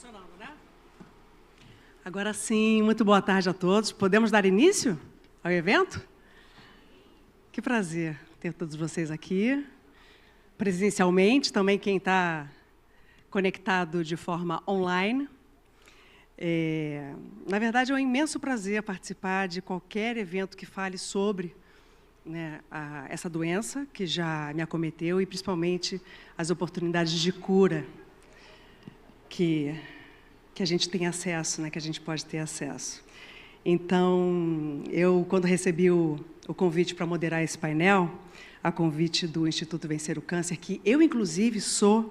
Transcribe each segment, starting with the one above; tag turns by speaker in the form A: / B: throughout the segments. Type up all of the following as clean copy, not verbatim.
A: funcionando, né? Agora sim, muito boa tarde a todos. Podemos dar início ao evento? Que prazer ter todos vocês aqui, presencialmente, também quem está conectado de forma online. Na verdade, é um imenso prazer participar de qualquer evento que fale sobre essa doença que já me acometeu e, principalmente, as oportunidades de cura que a gente tem acesso, que a gente pode ter acesso. Então, eu, quando recebi o convite para moderar esse painel, a convite do Instituto Vencer o Câncer, que eu, inclusive, sou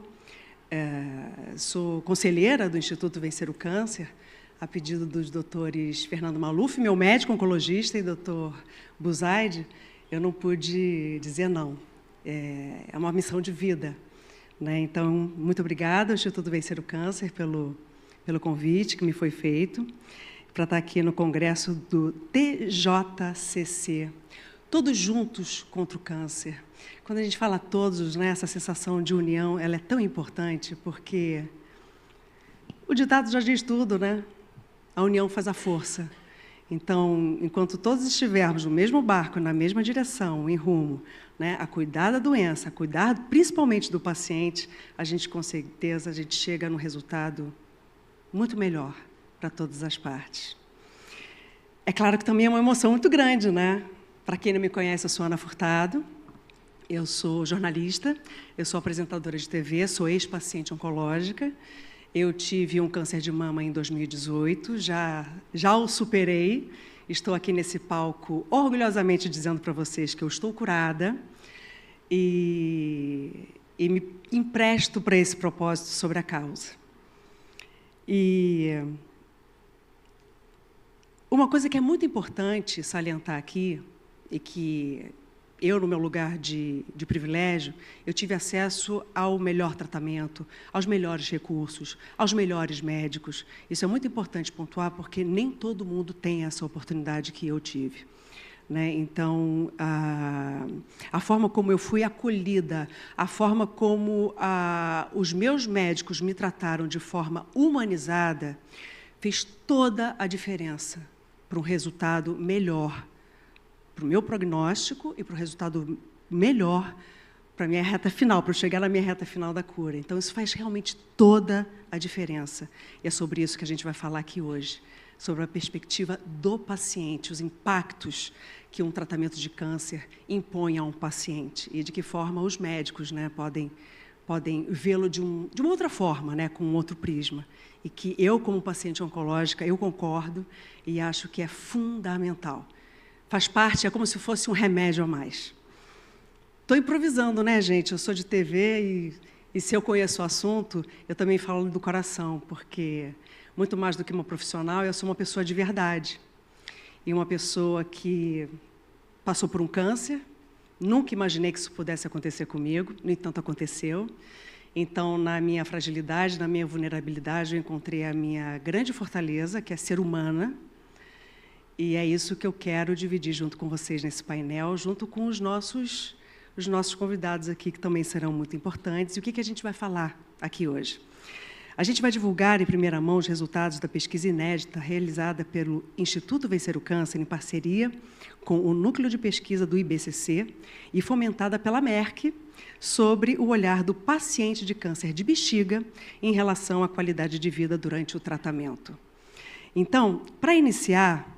A: conselheira do Instituto Vencer o Câncer, a pedido dos doutores Fernando Maluf, meu médico oncologista, e doutor Buzaide, eu não pude dizer não. É uma missão de vida. Então, muito obrigada ao Instituto Vencer o Câncer pelo convite que me foi feito, para estar aqui no congresso do TJCC, todos juntos contra o câncer. Quando a gente fala todos, essa sensação de união, ela é tão importante, porque o ditado já diz tudo, A união faz a força. Então, enquanto todos estivermos no mesmo barco, na mesma direção, em rumo, a cuidar da doença, a cuidar principalmente do paciente, a gente, com certeza, chega num resultado muito melhor para todas as partes. É claro que também é uma emoção muito grande, Para quem não me conhece, eu sou Ana Furtado, eu sou jornalista, eu sou apresentadora de TV, sou ex-paciente oncológica. Eu tive um câncer de mama em 2018, já o superei. Estou aqui nesse palco orgulhosamente dizendo para vocês que eu estou curada e me empresto para esse propósito sobre a causa. E uma coisa que é muito importante salientar aqui, e que eu, no meu lugar de privilégio, eu tive acesso ao melhor tratamento, aos melhores recursos, aos melhores médicos. Isso é muito importante pontuar, porque nem todo mundo tem essa oportunidade que eu tive. Então, a forma como eu fui acolhida, a forma como os meus médicos me trataram de forma humanizada, fez toda a diferença para um resultado melhor, para o meu prognóstico e para o resultado melhor para a minha reta final, para eu chegar na minha reta final da cura. Então, isso faz realmente toda a diferença. E é sobre isso que a gente vai falar aqui hoje, sobre a perspectiva do paciente, os impactos que um tratamento de câncer impõe a um paciente e de que forma os médicos podem vê-lo de uma outra forma, com um outro prisma. E que eu, como paciente oncológica, eu concordo e acho que é fundamental. Faz parte, é como se fosse um remédio a mais. Estou improvisando, gente? Eu sou de TV e se eu conheço o assunto, eu também falo do coração, porque, muito mais do que uma profissional, eu sou uma pessoa de verdade. E uma pessoa que passou por um câncer, nunca imaginei que isso pudesse acontecer comigo, no entanto, aconteceu. Então, na minha fragilidade, na minha vulnerabilidade, eu encontrei a minha grande fortaleza, que é ser humana. E é isso que eu quero dividir junto com vocês nesse painel, junto com os nossos convidados aqui, que também serão muito importantes. E o que a gente vai falar aqui hoje? A gente vai divulgar em primeira mão os resultados da pesquisa inédita realizada pelo Instituto Vencer o Câncer, em parceria com o Núcleo de Pesquisa do IBCC e fomentada pela Merck, sobre o olhar do paciente de câncer de bexiga em relação à qualidade de vida durante o tratamento. Então, para iniciar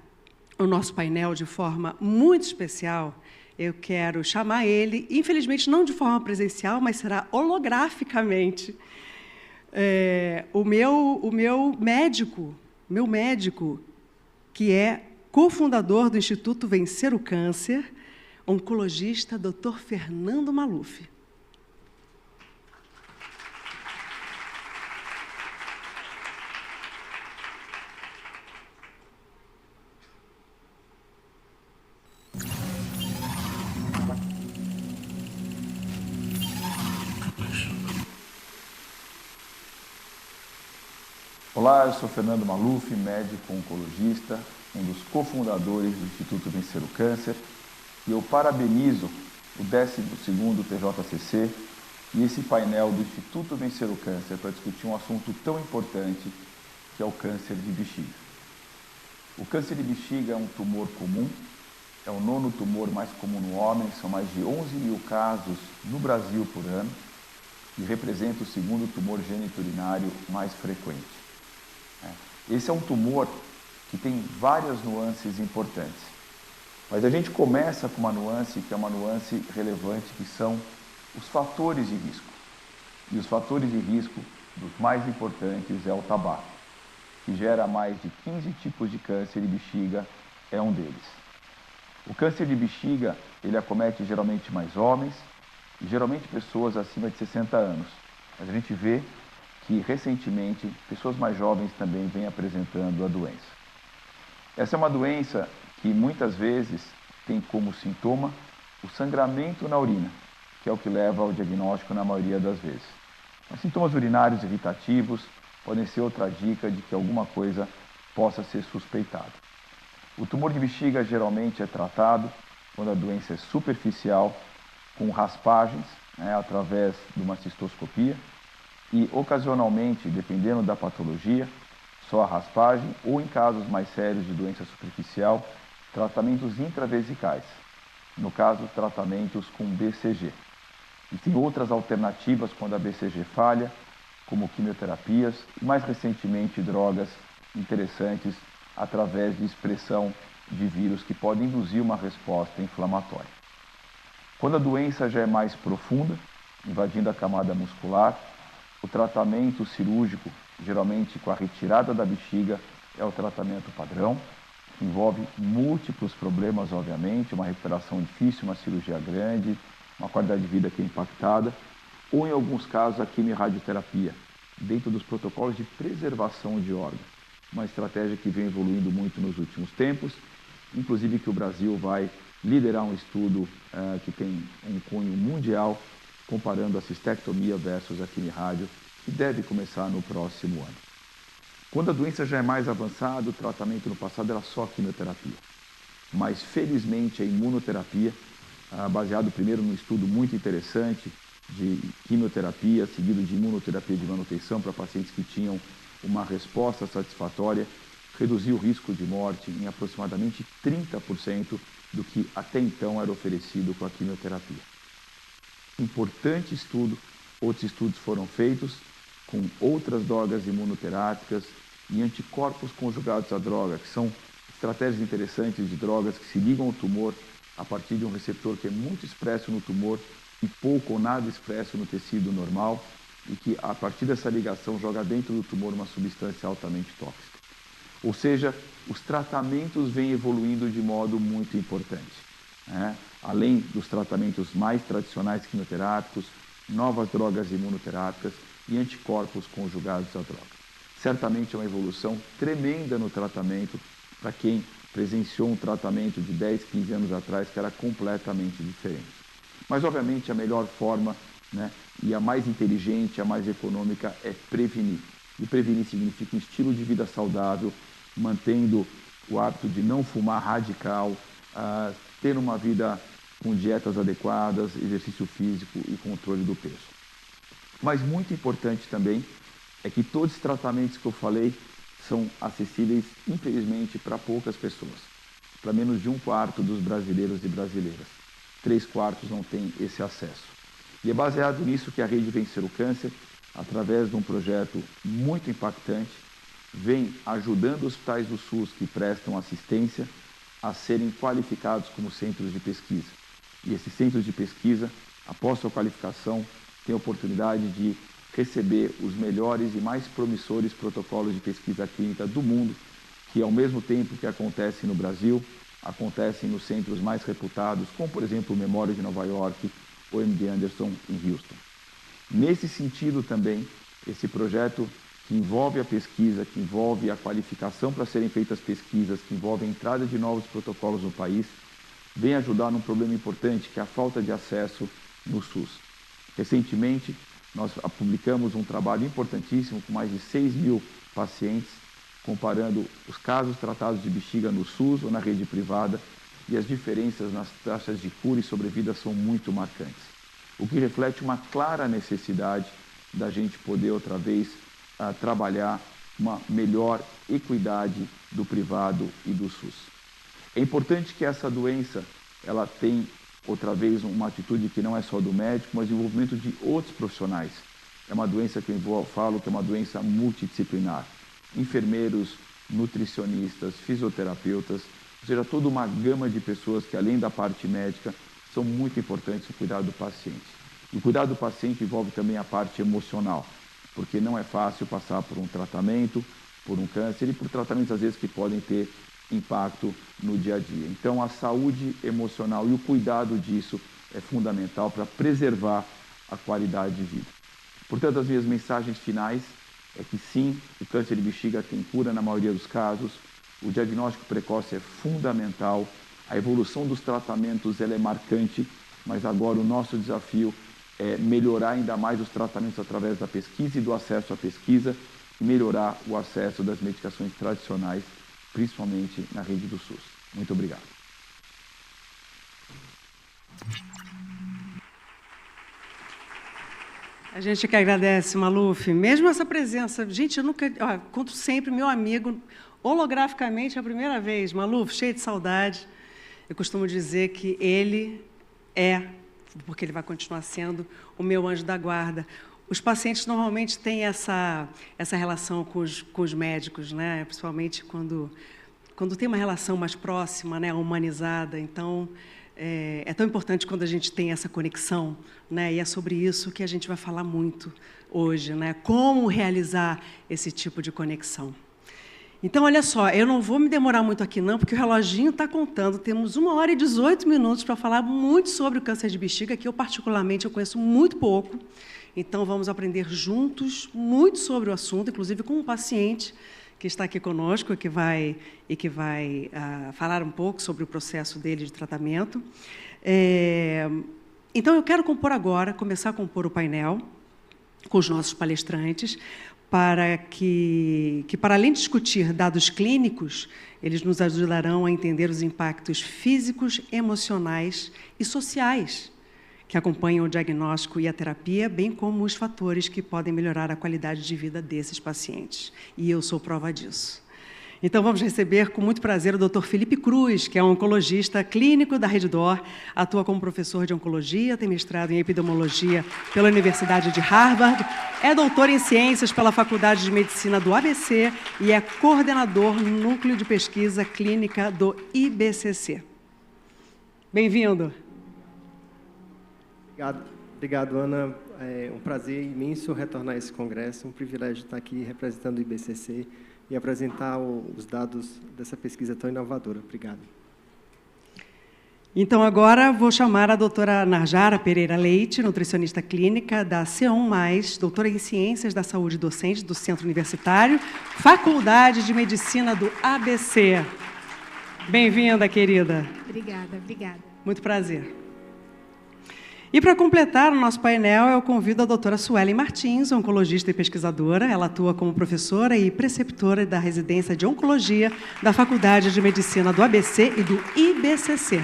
A: o nosso painel de forma muito especial, eu quero chamar ele, infelizmente não de forma presencial, mas será holograficamente, o meu médico, que é cofundador do Instituto Vencer o Câncer, oncologista, Dr. Fernando Maluf.
B: Olá, eu sou Fernando Maluf, médico oncologista, um dos cofundadores do Instituto Vencer o Câncer, e eu parabenizo o 12º TJCC e esse painel do Instituto Vencer o Câncer para discutir um assunto tão importante que é o câncer de bexiga. O câncer de bexiga é um tumor comum, é o 9º tumor mais comum no homem, são mais de 11 mil casos no Brasil por ano e representa o 2º tumor geniturinário mais frequente. Esse é um tumor que tem várias nuances importantes, mas a gente começa com uma nuance que é uma nuance relevante, que são os fatores de risco. E os fatores de risco dos mais importantes é o tabaco, que gera mais de 15 tipos de câncer e bexiga é um deles. O câncer de bexiga, ele acomete geralmente mais homens e geralmente pessoas acima de 60 anos. Mas a gente vê que recentemente pessoas mais jovens também vêm apresentando a doença. Essa é uma doença que muitas vezes tem como sintoma o sangramento na urina, que é o que leva ao diagnóstico na maioria das vezes. Os sintomas urinários irritativos podem ser outra dica de que alguma coisa possa ser suspeitada. O tumor de bexiga geralmente é tratado quando a doença é superficial, com raspagens, através de uma cistoscopia, e ocasionalmente, dependendo da patologia, só a raspagem, ou em casos mais sérios de doença superficial, tratamentos intravesicais, no caso, tratamentos com BCG. E tem outras alternativas quando a BCG falha, como quimioterapias e, mais recentemente, drogas interessantes através de expressão de vírus que podem induzir uma resposta inflamatória. Quando a doença já é mais profunda, invadindo a camada muscular, o tratamento cirúrgico, geralmente com a retirada da bexiga, é o tratamento padrão. Envolve múltiplos problemas, obviamente, uma recuperação difícil, uma cirurgia grande, uma qualidade de vida que é impactada, ou em alguns casos a quimio-radioterapia, dentro dos protocolos de preservação de órgãos. Uma estratégia que vem evoluindo muito nos últimos tempos, inclusive que o Brasil vai liderar um estudo que tem um cunho mundial, comparando a cistectomia versus a quimio-rádio, que deve começar no próximo ano. Quando a doença já é mais avançada, o tratamento no passado era só quimioterapia. Mas, felizmente, a imunoterapia, baseado primeiro num estudo muito interessante de quimioterapia, seguido de imunoterapia de manutenção para pacientes que tinham uma resposta satisfatória, reduziu o risco de morte em aproximadamente 30% do que até então era oferecido com a quimioterapia. Importante estudo, outros estudos foram feitos com outras drogas imunoterápicas e anticorpos conjugados à droga, que são estratégias interessantes de drogas que se ligam ao tumor a partir de um receptor que é muito expresso no tumor e pouco ou nada expresso no tecido normal, e que a partir dessa ligação joga dentro do tumor uma substância altamente tóxica. Ou seja, os tratamentos vêm evoluindo de modo muito importante. Além dos tratamentos mais tradicionais quimioterápicos, novas drogas imunoterápicas e anticorpos conjugados à droga. Certamente é uma evolução tremenda no tratamento para quem presenciou um tratamento de 10, 15 anos atrás que era completamente diferente. Mas, obviamente, a melhor forma, e a mais inteligente, a mais econômica é prevenir. E prevenir significa um estilo de vida saudável, mantendo o hábito de não fumar radical, ter uma vida com dietas adequadas, exercício físico e controle do peso. Mas muito importante também é que todos os tratamentos que eu falei são acessíveis, infelizmente, para poucas pessoas. Para menos de 1/4 dos brasileiros e brasileiras. 3/4 não têm esse acesso. E é baseado nisso que a Rede Vencer o Câncer, através de um projeto muito impactante, vem ajudando hospitais do SUS que prestam assistência a serem qualificados como centros de pesquisa. E esses centros de pesquisa, após sua qualificação, têm a oportunidade de receber os melhores e mais promissores protocolos de pesquisa clínica do mundo, que ao mesmo tempo que acontecem no Brasil, acontecem nos centros mais reputados, como por exemplo o Memorial de Nova York ou MD Anderson em Houston. Nesse sentido também, esse projeto que envolve a pesquisa, que envolve a qualificação para serem feitas pesquisas, que envolve a entrada de novos protocolos no país, vem ajudar num problema importante, que é a falta de acesso no SUS. Recentemente, nós publicamos um trabalho importantíssimo com mais de 6 mil pacientes, comparando os casos tratados de bexiga no SUS ou na rede privada, e as diferenças nas taxas de cura e sobrevida são muito marcantes. O que reflete uma clara necessidade da gente poder outra vez trabalhar uma melhor equidade do privado e do SUS. É importante que essa doença ela tem, outra vez, uma atitude que não é só do médico, mas o envolvimento de outros profissionais. É uma doença que eu falo que é uma doença multidisciplinar. Enfermeiros, nutricionistas, fisioterapeutas, ou seja, toda uma gama de pessoas que, além da parte médica, são muito importantes no cuidado do paciente. E o cuidado do paciente envolve também a parte emocional, porque não é fácil passar por um tratamento, por um câncer e por tratamentos, às vezes, que podem ter impacto no dia a dia. Então, a saúde emocional e o cuidado disso é fundamental para preservar a qualidade de vida. Portanto, as minhas mensagens finais é que sim, o câncer de bexiga tem cura na maioria dos casos, o diagnóstico precoce é fundamental, a evolução dos tratamentos ela é marcante, mas agora o nosso desafio é melhorar ainda mais os tratamentos através da pesquisa e do acesso à pesquisa e melhorar o acesso das medicações tradicionais, principalmente na rede do SUS. Muito obrigado.
A: A gente que agradece, Maluf. Mesmo essa presença, gente, eu nunca... conto sempre meu amigo, holograficamente, a primeira vez. Maluf, cheio de saudade. Eu costumo dizer que ele é, porque ele vai continuar sendo, o meu anjo da guarda. Os pacientes normalmente têm essa relação com os médicos, né? Principalmente quando tem uma relação mais próxima, né? Humanizada. Então, é tão importante quando a gente tem essa conexão, né? E é sobre isso que a gente vai falar muito hoje, né? Como realizar esse tipo de conexão. Então, olha só, eu não vou me demorar muito aqui não, porque o reloginho está contando. Temos 1h e 18 minutos para falar muito sobre o câncer de bexiga, que eu, particularmente, eu conheço muito pouco. Então, vamos aprender juntos muito sobre o assunto, inclusive com um paciente que está aqui conosco e que vai falar um pouco sobre o processo dele de tratamento. Então, eu quero começar a compor o painel com os nossos palestrantes, para além de discutir dados clínicos, eles nos ajudarão a entender os impactos físicos, emocionais e sociais que acompanham o diagnóstico e a terapia, bem como os fatores que podem melhorar a qualidade de vida desses pacientes. E eu sou prova disso. Então, vamos receber com muito prazer o Dr. Felipe Cruz, que é um oncologista clínico da Rede D'Or, atua como professor de oncologia, tem mestrado em epidemiologia pela Universidade de Harvard, é doutor em ciências pela Faculdade de Medicina do ABC e é coordenador no Núcleo de Pesquisa Clínica do IBCC. Bem-vindo.
C: Obrigado, Ana. É um prazer imenso retornar a esse congresso, um privilégio estar aqui representando o IBCC e apresentar os dados dessa pesquisa tão inovadora. Obrigado.
A: Então, agora vou chamar a doutora Narjara Pereira Leite, nutricionista clínica da C1+, doutora em Ciências da Saúde docente do Centro Universitário, Faculdade de Medicina do ABC. Bem-vinda, querida.
D: Obrigada, obrigada.
A: Muito prazer. E, para completar o nosso painel, eu convido a doutora Suelen Martins, oncologista e pesquisadora. Ela atua como professora e preceptora da residência de oncologia da Faculdade de Medicina do ABC e do IBCC.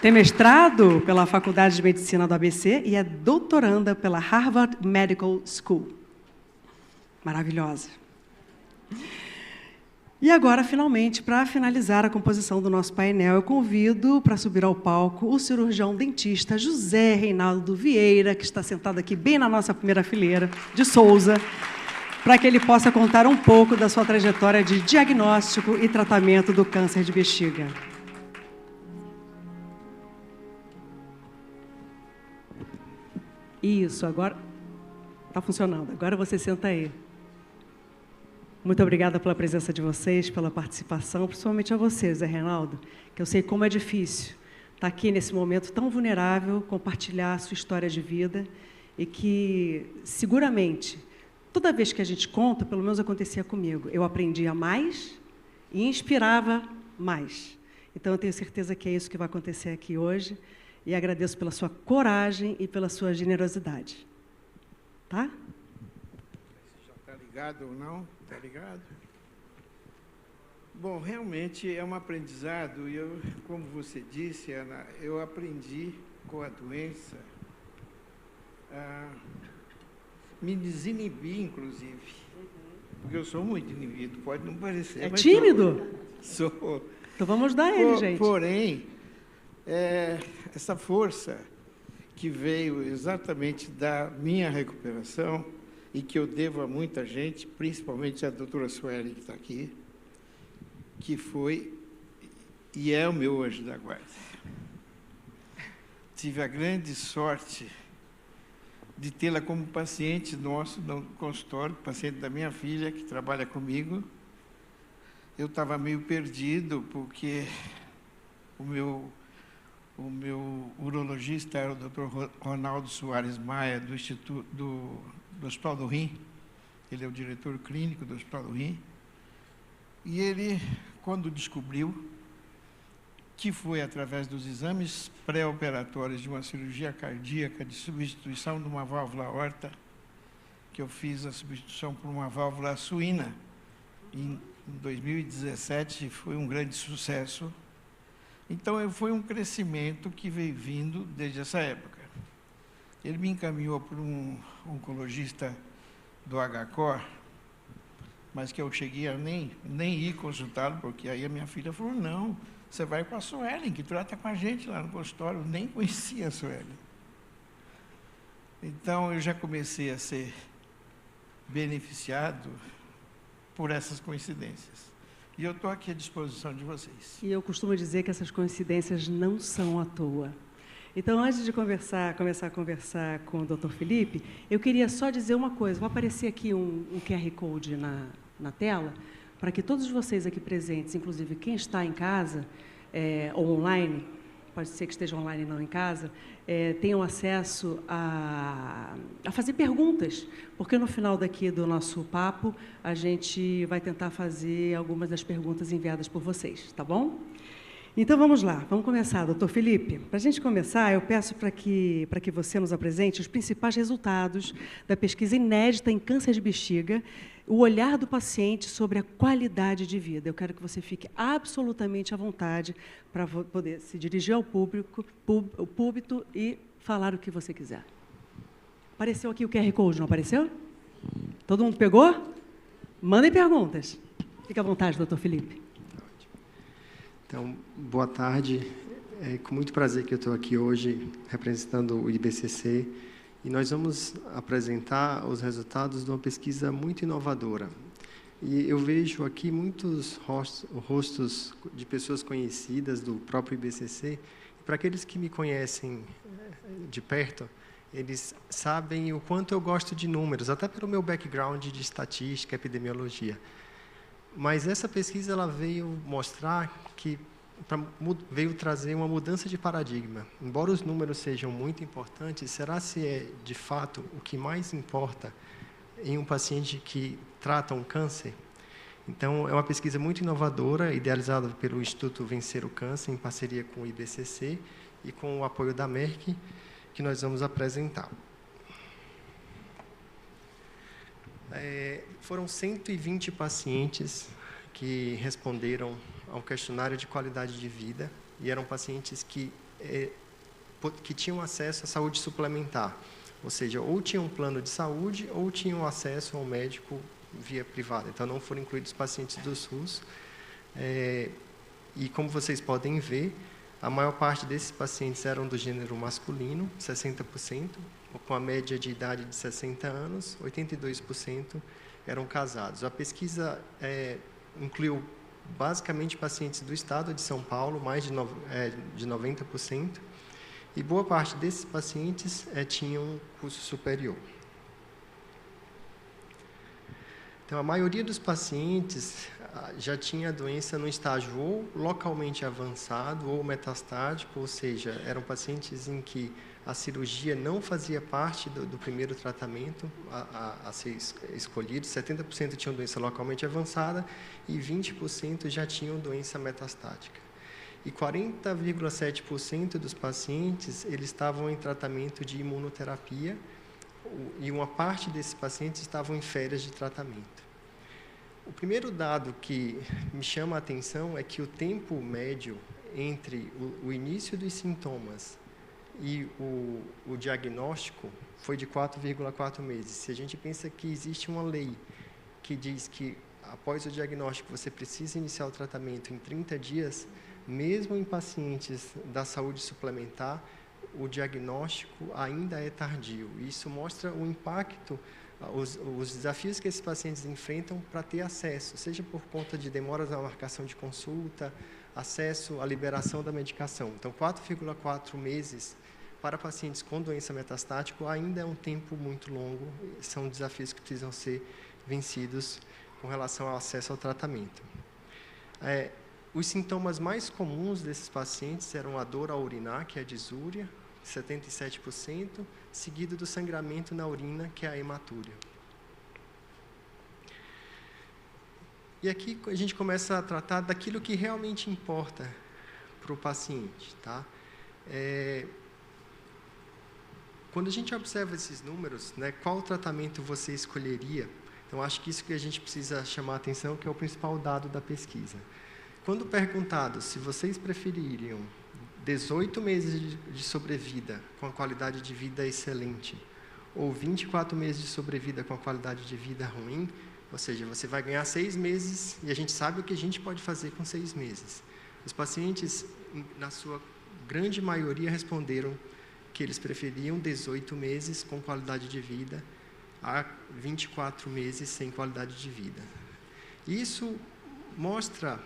A: Tem mestrado pela Faculdade de Medicina do ABC e é doutoranda pela Harvard Medical School. Maravilhosa. E agora, finalmente, para finalizar a composição do nosso painel, eu convido para subir ao palco o cirurgião dentista José Reinaldo Vieira, que está sentado aqui bem na nossa primeira fileira, de Souza, para que ele possa contar um pouco da sua trajetória de diagnóstico e tratamento do câncer de bexiga. Isso, agora está funcionando. Agora você senta aí. Muito obrigada pela presença de vocês, pela participação, principalmente a você, Zé Reinaldo, que eu sei como é difícil estar aqui nesse momento tão vulnerável, compartilhar a sua história de vida e que, seguramente, toda vez que a gente conta, pelo menos acontecia comigo, eu aprendia mais e inspirava mais. Então, eu tenho certeza que é isso que vai acontecer aqui hoje e agradeço pela sua coragem e pela sua generosidade. Tá?
E: Já está ligado ou não? Está ligado? Bom, realmente é um aprendizado e eu, como você disse, Ana, eu aprendi com a doença a me desinibir, inclusive. porque eu sou muito inibido, pode não parecer.
A: É
E: mas
A: tímido?
E: Sou.
A: Então vamos ajudar ele, gente.
E: Porém, essa força que veio exatamente da minha recuperação e que eu devo a muita gente, principalmente a doutora Sueli, que está aqui, que foi e é o meu anjo da guarda. Tive a grande sorte de tê-la como paciente nosso no consultório, paciente da minha filha, que trabalha comigo. Eu estava meio perdido, porque o meu urologista era o Dr. Ronaldo Soares Maia, do Instituto do Hospital do Rim. Ele é o diretor clínico do Hospital do Rim. E ele, quando descobriu que foi através dos exames pré-operatórios de uma cirurgia cardíaca de substituição de uma válvula aorta, que eu fiz a substituição por uma válvula suína. Em 2017 foi um grande sucesso. Então, foi um crescimento que veio vindo desde essa época. Ele me encaminhou para um oncologista do HCOR, mas que eu cheguei a nem ir consultá-lo, porque aí a minha filha falou, não, você vai com a Suelen, que trata com a gente lá no consultório. Eu nem conhecia a Suelen. Então, eu já comecei a ser beneficiado por essas coincidências. E eu estou aqui à disposição de vocês.
A: E eu costumo dizer que essas coincidências não são à toa. Então, antes de começar a conversar com o Dr. Felipe, eu queria só dizer uma coisa. Vai aparecer aqui um QR Code na tela, para que todos vocês aqui presentes, inclusive quem está em casa ou online, pode ser que esteja online e não em casa, tenham acesso a fazer perguntas, porque no final daqui do nosso papo, a gente vai tentar fazer algumas das perguntas enviadas por vocês, tá bom? Então, vamos lá, vamos começar. Doutor Felipe, para a gente começar, eu peço para que você nos apresente os principais resultados da pesquisa inédita em câncer de bexiga, o olhar do paciente sobre a qualidade de vida. Eu quero que você fique absolutamente à vontade para poder se dirigir ao público e falar o que você quiser. Apareceu aqui o QR Code, não apareceu? Todo mundo pegou? Mandem perguntas. Fique à vontade, doutor Felipe.
C: Então, boa tarde. É com muito prazer que eu estou aqui hoje representando o IBCC e nós vamos apresentar os resultados de uma pesquisa muito inovadora. E eu vejo aqui muitos rostos de pessoas conhecidas do próprio IBCC. Para aqueles que me conhecem de perto, eles sabem o quanto eu gosto de números, até pelo meu background de estatística, epidemiologia. Mas essa pesquisa ela veio mostrar que veio trazer uma mudança de paradigma. Embora os números sejam muito importantes, será se é de fato o que mais importa em um paciente que trata um câncer? Então, é uma pesquisa muito inovadora, idealizada pelo Instituto Vencer o Câncer, em parceria com o IBCC e com o apoio da Merck, que nós vamos apresentar. Foram 120 pacientes que responderam ao questionário de qualidade de vida e eram pacientes que tinham acesso à saúde suplementar, ou seja, ou tinham um plano de saúde ou tinham acesso ao médico via privada. Então, não foram incluídos pacientes do SUS. E, como vocês podem ver, a maior parte desses pacientes eram do gênero masculino, 60%, com a média de idade de 60 anos, 82% eram casados. A pesquisa incluiu basicamente pacientes do estado de São Paulo, mais de 90%, e boa parte desses pacientes tinham curso superior. Então, a maioria dos pacientes já tinha a doença no estágio ou localmente avançado ou metastático, ou seja, eram pacientes em que a cirurgia não fazia parte do primeiro tratamento a ser escolhido. 70% tinham doença localmente avançada e 20% já tinham doença metastática. E 40,7% dos pacientes eles estavam em tratamento de imunoterapia e uma parte desses pacientes estavam em férias de tratamento. O primeiro dado que me chama a atenção é que o tempo médio entre o início dos sintomas e o diagnóstico foi de 4,4 meses. Se a gente pensa que existe uma lei que diz que após o diagnóstico você precisa iniciar o tratamento em 30 dias, mesmo em pacientes da saúde suplementar, o diagnóstico ainda é tardio. Isso mostra o impacto, os desafios que esses pacientes enfrentam para ter acesso, seja por conta de demoras na marcação de consulta, acesso à liberação da medicação. Então, 4,4 meses para pacientes com doença metastática ainda é um tempo muito longo, são desafios que precisam ser vencidos com relação ao acesso ao tratamento. Os sintomas mais comuns desses pacientes eram a dor ao urinar, que é a disúria, 77%, seguido do sangramento na urina, que é a hematúria. E aqui a gente começa a tratar daquilo que realmente importa para o paciente, tá? Quando a gente observa esses números, né, qual tratamento você escolheria? Então, acho que isso que a gente precisa chamar a atenção, que é o principal dado da pesquisa. Quando perguntado se vocês prefeririam 18 meses de sobrevida com a qualidade de vida excelente ou 24 meses de sobrevida com a qualidade de vida ruim, ou seja, você vai ganhar 6 meses e a gente sabe o que a gente pode fazer com 6 meses. Os pacientes, na sua grande maioria, responderam que eles preferiam 18 meses com qualidade de vida a 24 meses sem qualidade de vida. Isso mostra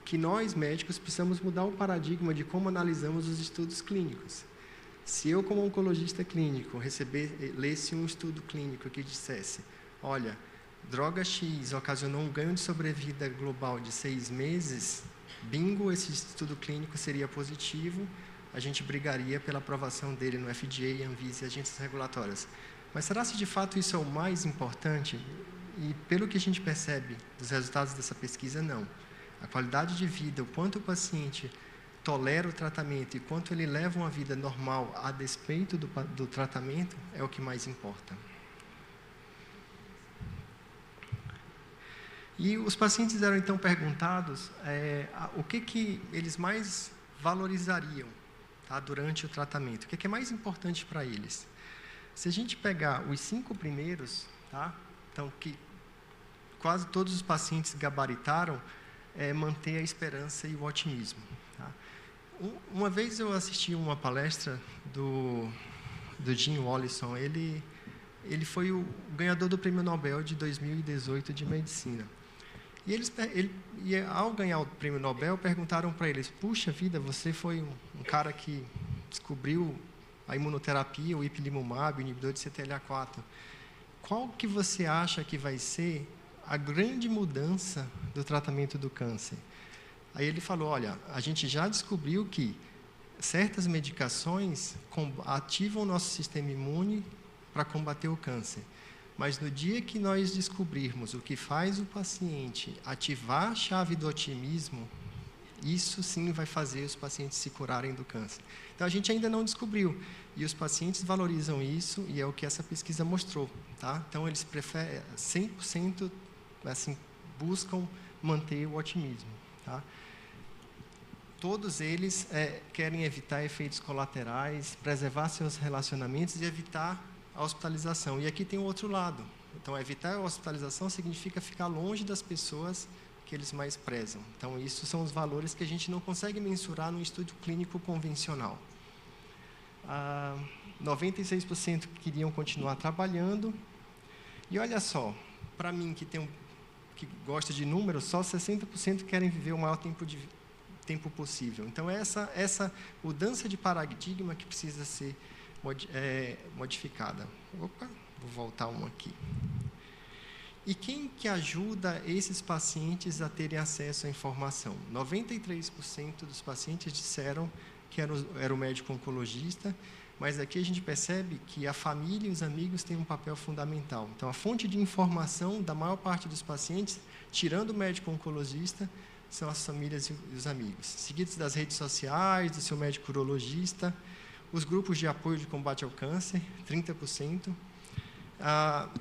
C: que nós, médicos, precisamos mudar o paradigma de como analisamos os estudos clínicos. Se eu, como oncologista clínico, lesse um estudo clínico que dissesse, olha, droga X ocasionou um ganho de sobrevida global de 6 meses, bingo, esse estudo clínico seria positivo, a gente brigaria pela aprovação dele no FDA, Anvisa e agências regulatórias. Mas será se de fato isso é o mais importante? E pelo que a gente percebe dos resultados dessa pesquisa, não. A qualidade de vida, o quanto o paciente tolera o tratamento e quanto ele leva uma vida normal a despeito do tratamento é o que mais importa. E os pacientes eram então perguntados o que eles mais valorizariam, tá, durante o tratamento, o que é mais importante para eles. Se a gente pegar os 5 primeiros, tá, então que quase todos os pacientes gabaritaram, manter a esperança e o otimismo. Tá? Uma vez eu assisti uma palestra do Jim Wallison, ele foi o ganhador do Prêmio Nobel de 2018 de Medicina. E ao ganhar o Prêmio Nobel, perguntaram para eles, puxa vida, você foi um cara que descobriu a imunoterapia, o ipilimumab, o inibidor de CTLA-4. Qual que você acha que vai ser a grande mudança do tratamento do câncer? Aí ele falou, olha, a gente já descobriu que certas medicações ativam o nosso sistema imune para combater o câncer. Mas no dia que nós descobrirmos o que faz o paciente ativar a chave do otimismo, isso sim vai fazer os pacientes se curarem do câncer. Então a gente ainda não descobriu. E os pacientes valorizam isso e é o que essa pesquisa mostrou. Tá? Então eles preferem 100%, assim, buscam manter o otimismo. Tá? Todos eles querem evitar efeitos colaterais, preservar seus relacionamentos e evitar a hospitalização. E aqui tem o outro lado. Então, evitar a hospitalização significa ficar longe das pessoas que eles mais prezam. Então, isso são os valores que a gente não consegue mensurar num estudo clínico convencional. 96% queriam continuar trabalhando. E olha só, para mim, que gosta de números, só 60% querem viver o maior tempo possível. Então, essa mudança de paradigma que precisa ser modificada. Opa, vou voltar um aqui. E quem que ajuda esses pacientes a terem acesso à informação? 93% dos pacientes disseram que era o médico oncologista, mas aqui a gente percebe que a família e os amigos têm um papel fundamental. Então, a fonte de informação da maior parte dos pacientes, tirando o médico oncologista, são as famílias e os amigos, seguidos das redes sociais, do seu médico urologista, os grupos de apoio de combate ao câncer, 30%,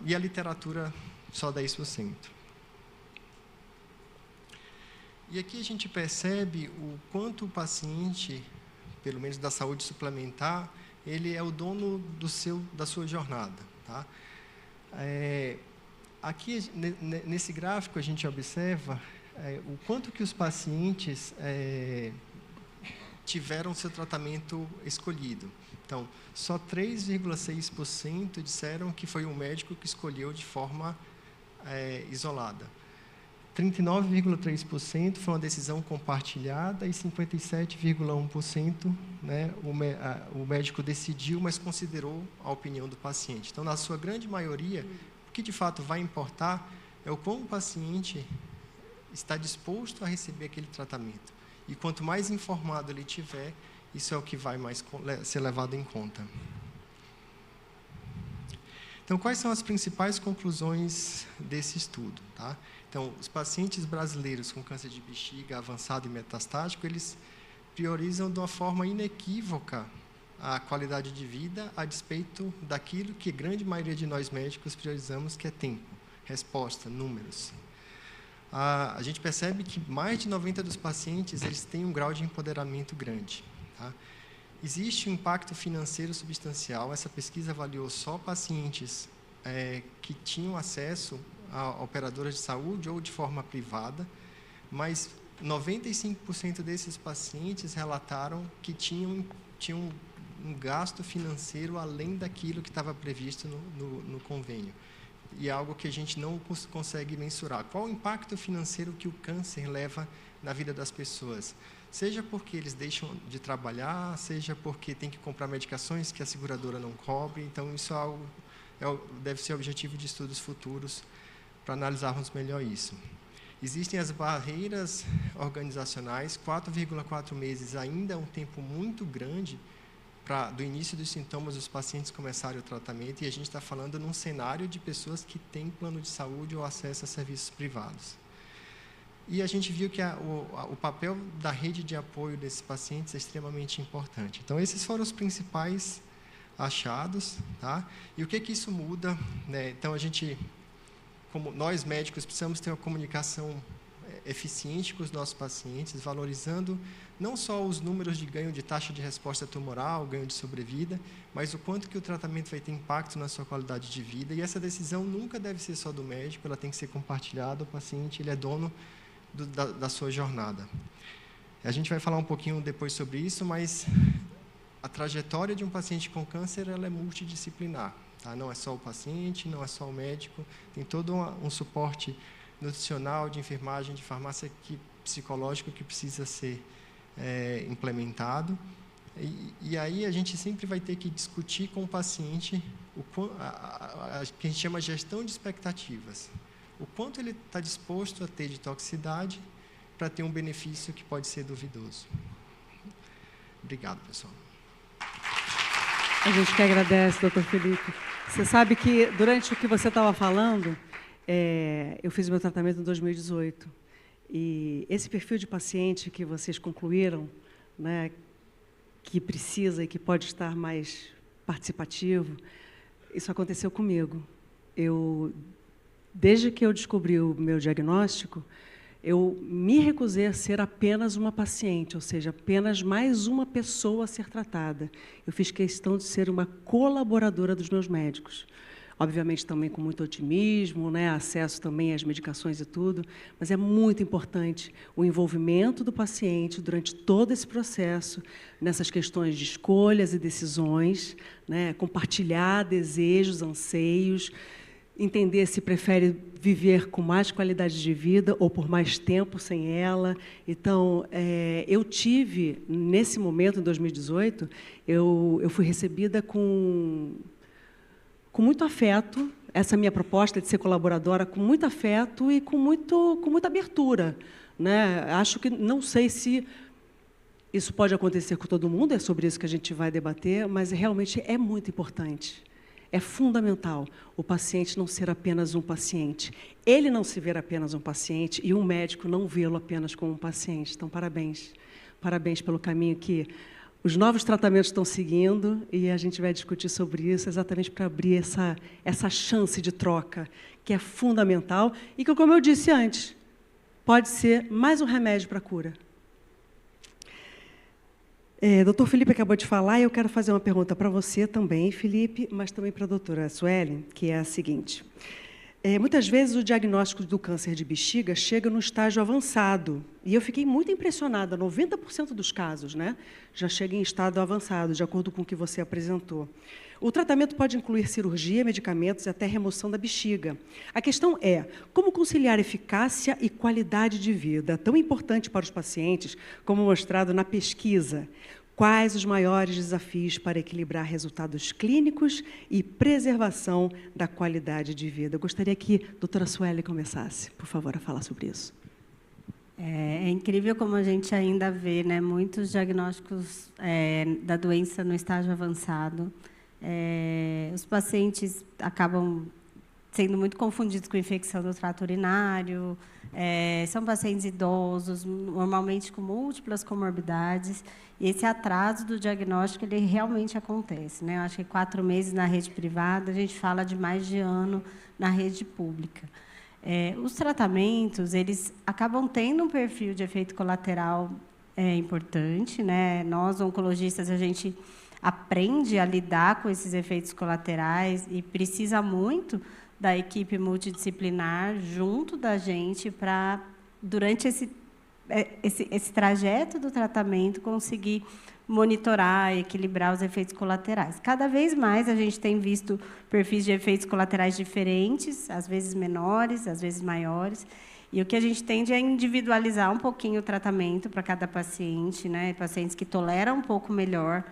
C: e a literatura, só 10%. E aqui a gente percebe o quanto o paciente, pelo menos da saúde suplementar, ele é o dono da sua jornada. Tá? Aqui, nesse gráfico, a gente observa o quanto que os pacientes tiveram seu tratamento escolhido. Então, só 3,6% disseram que foi o médico que escolheu de forma isolada. 39,3% foi uma decisão compartilhada e 57,1%, né, o médico decidiu, mas considerou a opinião do paciente. Então, na sua grande maioria, o que de fato vai importar é o quão o paciente está disposto a receber aquele tratamento. E quanto mais informado ele tiver, isso é o que vai mais ser levado em conta. Então, quais são as principais conclusões desse estudo? Tá? Então, os pacientes brasileiros com câncer de bexiga avançado e metastático, eles priorizam de uma forma inequívoca a qualidade de vida a despeito daquilo que a grande maioria de nós médicos priorizamos, que é tempo, resposta, números. A gente percebe que mais de 90% dos pacientes eles têm um grau de empoderamento grande. Tá? Existe um impacto financeiro substancial. Essa pesquisa avaliou só pacientes que tinham acesso a operadoras de saúde ou de forma privada, mas 95% desses pacientes relataram que tinham um gasto financeiro além daquilo que estava previsto no convênio. E é algo que a gente não consegue mensurar. Qual o impacto financeiro que o câncer leva na vida das pessoas? Seja porque eles deixam de trabalhar, seja porque tem que comprar medicações que a seguradora não cobre. Então, isso é algo, deve ser objetivo de estudos futuros para analisarmos melhor isso. Existem as barreiras organizacionais. 4,4 meses ainda é um tempo muito grande do início dos sintomas dos pacientes começarem o tratamento, e a gente está falando num cenário de pessoas que têm plano de saúde ou acesso a serviços privados. E a gente viu que o papel da rede de apoio desses pacientes é extremamente importante. Então, esses foram os principais achados. Tá? E o que isso muda? Né? Então, a gente, como nós médicos, precisamos ter uma comunicação eficiente com os nossos pacientes, valorizando não só os números de ganho de taxa de resposta tumoral, ganho de sobrevida, mas o quanto que o tratamento vai ter impacto na sua qualidade de vida. E essa decisão nunca deve ser só do médico, ela tem que ser compartilhada, o paciente ele é dono da sua jornada. A gente vai falar um pouquinho depois sobre isso, mas a trajetória de um paciente com câncer ela é multidisciplinar. Tá? Não é só o paciente, não é só o médico, tem todo um suporte nutricional, de enfermagem, de farmácia psicológico que precisa ser implementado. E aí a gente sempre vai ter que discutir com o paciente o que a gente chama de gestão de expectativas. O quanto ele está disposto a ter de toxicidade para ter um benefício que pode ser duvidoso. Obrigado, pessoal.
A: A gente que agradece, doutor Felipe. Você sabe que, durante o que você estava falando, eu fiz o meu tratamento em 2018. E esse perfil de paciente que vocês concluíram, né, que precisa e que pode estar mais participativo, isso aconteceu comigo. Desde que eu descobri o meu diagnóstico, eu me recusei a ser apenas uma paciente, ou seja, apenas mais uma pessoa a ser tratada. Eu fiz questão de ser uma colaboradora dos meus médicos. Obviamente, também com muito otimismo, né, acesso também às medicações e tudo, mas é muito importante o envolvimento do paciente durante todo esse processo, nessas questões de escolhas e decisões, né, compartilhar desejos, anseios, entender se prefere viver com mais qualidade de vida ou por mais tempo sem ela. Então, eu tive, nesse momento, em 2018, eu fui recebida com muito afeto, essa minha proposta de ser colaboradora, com muito afeto e com muita abertura. Né? Acho que, não sei se isso pode acontecer com todo mundo, é sobre isso que a gente vai debater, mas realmente é muito importante. É fundamental o paciente não ser apenas um paciente. Ele não se ver apenas um paciente e um médico não vê-lo apenas como um paciente. Então, parabéns. Parabéns pelo caminho que os novos tratamentos estão seguindo, e a gente vai discutir sobre isso exatamente para abrir essa chance de troca, que é fundamental e que, como eu disse antes, pode ser mais um remédio para a cura. Doutor Felipe acabou de falar, e eu quero fazer uma pergunta para você também, Felipe, mas também para a doutora Suelen, que é a seguinte. Muitas vezes o diagnóstico do câncer de bexiga chega no estágio avançado. E eu fiquei muito impressionada, 90% dos casos, né, já chega em estado avançado, de acordo com o que você apresentou. O tratamento pode incluir cirurgia, medicamentos e até remoção da bexiga. A questão é, como conciliar eficácia e qualidade de vida, tão importante para os pacientes, como mostrado na pesquisa? Quais os maiores desafios para equilibrar resultados clínicos e preservação da qualidade de vida? Eu gostaria que a doutora Sueli começasse, por favor, a falar sobre isso.
D: É incrível como a gente ainda vê, né, muitos diagnósticos da doença no estágio avançado. Os pacientes acabam sendo muito confundidos com infecção do trato urinário, são pacientes idosos, normalmente com múltiplas comorbidades, e esse atraso do diagnóstico ele realmente acontece, né? Eu acho que 4 meses na rede privada, a gente fala de mais de ano na rede pública. Os tratamentos, eles acabam tendo um perfil de efeito colateral importante, né? Nós, oncologistas, a gente aprende a lidar com esses efeitos colaterais e precisa muito da equipe multidisciplinar junto da gente para, durante esse trajeto do tratamento, conseguir monitorar, equilibrar os efeitos colaterais. Cada vez mais a gente tem visto perfis de efeitos colaterais diferentes, às vezes menores, às vezes maiores, e o que a gente tende é individualizar um pouquinho o tratamento para cada paciente, né? Pacientes que toleram um pouco melhor.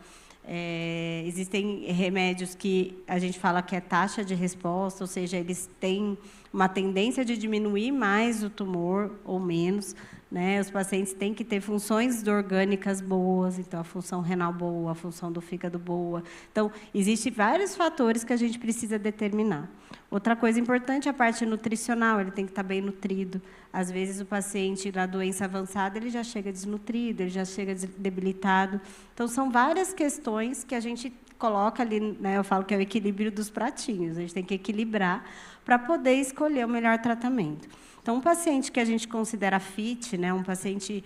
D: Existem remédios que a gente fala que é taxa de resposta, ou seja, eles têm uma tendência de diminuir mais o tumor ou menos, né? Os pacientes têm que ter funções orgânicas boas, então a função renal boa, a função do fígado boa. Então, existem vários fatores que a gente precisa determinar. Outra coisa importante é a parte nutricional, ele tem que estar bem nutrido. Às vezes, o paciente, na doença avançada, ele já chega desnutrido, ele já chega debilitado. Então, são várias questões que a gente coloca ali, né? Eu falo que é o equilíbrio dos pratinhos. A gente tem que equilibrar para poder escolher o melhor tratamento. Então, um paciente que a gente considera fit, né? Um paciente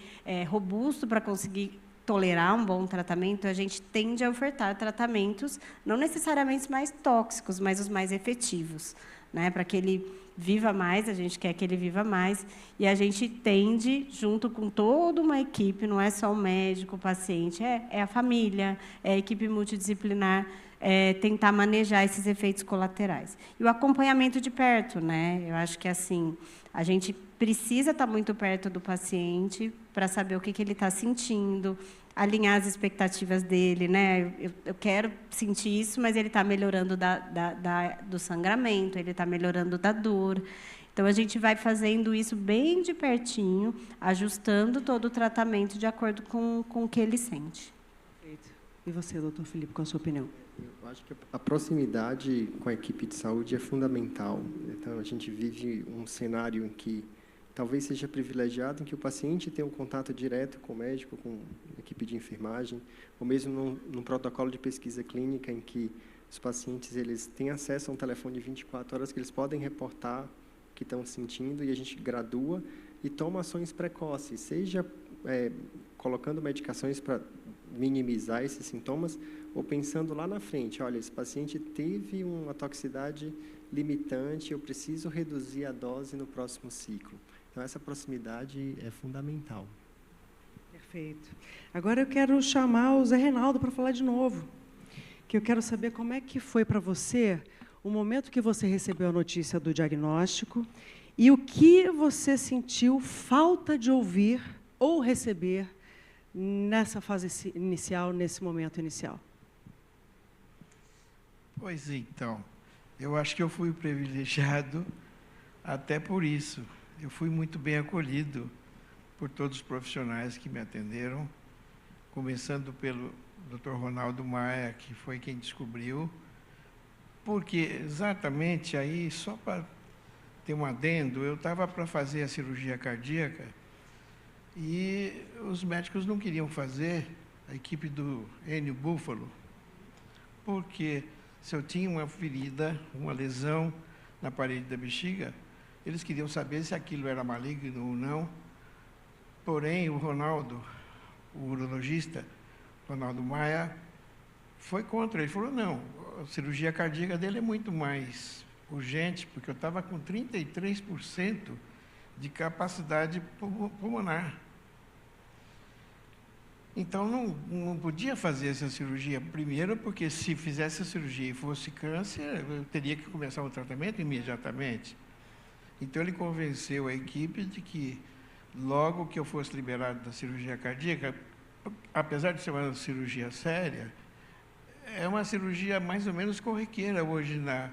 D: robusto para conseguir tolerar um bom tratamento, a gente tende a ofertar tratamentos não necessariamente mais tóxicos, mas os mais efetivos, né? Para que ele viva mais, a gente quer que ele viva mais, e a gente tende, junto com toda uma equipe, não é só o médico, o paciente, é a família, é a equipe multidisciplinar, tentar manejar esses efeitos colaterais. E o acompanhamento de perto, né? Eu acho que assim, a gente precisa estar muito perto do paciente para saber o que ele está sentindo, alinhar as expectativas dele, né? Eu quero sentir isso, mas ele está melhorando do sangramento, ele está melhorando da dor. Então, a gente vai fazendo isso bem de pertinho, ajustando todo o tratamento de acordo com o que ele sente.
A: Perfeito. E você, doutor Felipe, qual a sua opinião?
C: Eu acho que a proximidade com a equipe de saúde é fundamental. Então, a gente vive um cenário em que talvez seja privilegiado, em que o paciente tem um contato direto com o médico, com a equipe de enfermagem, ou mesmo num protocolo de pesquisa clínica em que os pacientes eles têm acesso a um telefone 24 horas que eles podem reportar o que estão sentindo, e a gente gradua e toma ações precoces, seja colocando medicações para minimizar esses sintomas, ou pensando lá na frente, olha, esse paciente teve uma toxicidade limitante, eu preciso reduzir a dose no próximo ciclo. Então, essa proximidade é fundamental.
A: Perfeito. Agora eu quero chamar o Zé Reinaldo para falar de novo, que eu quero saber como é que foi para você o momento que você recebeu a notícia do diagnóstico e o que você sentiu falta de ouvir ou receber nessa fase inicial, nesse momento inicial.
E: Pois então, eu acho que eu fui privilegiado até por isso. Eu fui muito bem acolhido por todos os profissionais que me atenderam, começando pelo Dr. Ronaldo Maia, que foi quem descobriu, porque exatamente aí, só para ter um adendo, eu estava para fazer a cirurgia cardíaca e os médicos não queriam fazer, a equipe do Enio Búfalo, porque se eu tinha uma ferida, uma lesão na parede da bexiga, eles queriam saber se aquilo era maligno ou não. Porém, o Ronaldo, o urologista, Ronaldo Maia, foi contra. Ele falou, não, a cirurgia cardíaca dele é muito mais urgente, porque eu estava com 33% de capacidade pulmonar. Então, não podia fazer essa cirurgia. Primeiro, porque se fizesse a cirurgia e fosse câncer, eu teria que começar o tratamento imediatamente. Então, ele convenceu a equipe de que, logo que eu fosse liberado da cirurgia cardíaca, apesar de ser uma cirurgia séria, é uma cirurgia mais ou menos corriqueira hoje na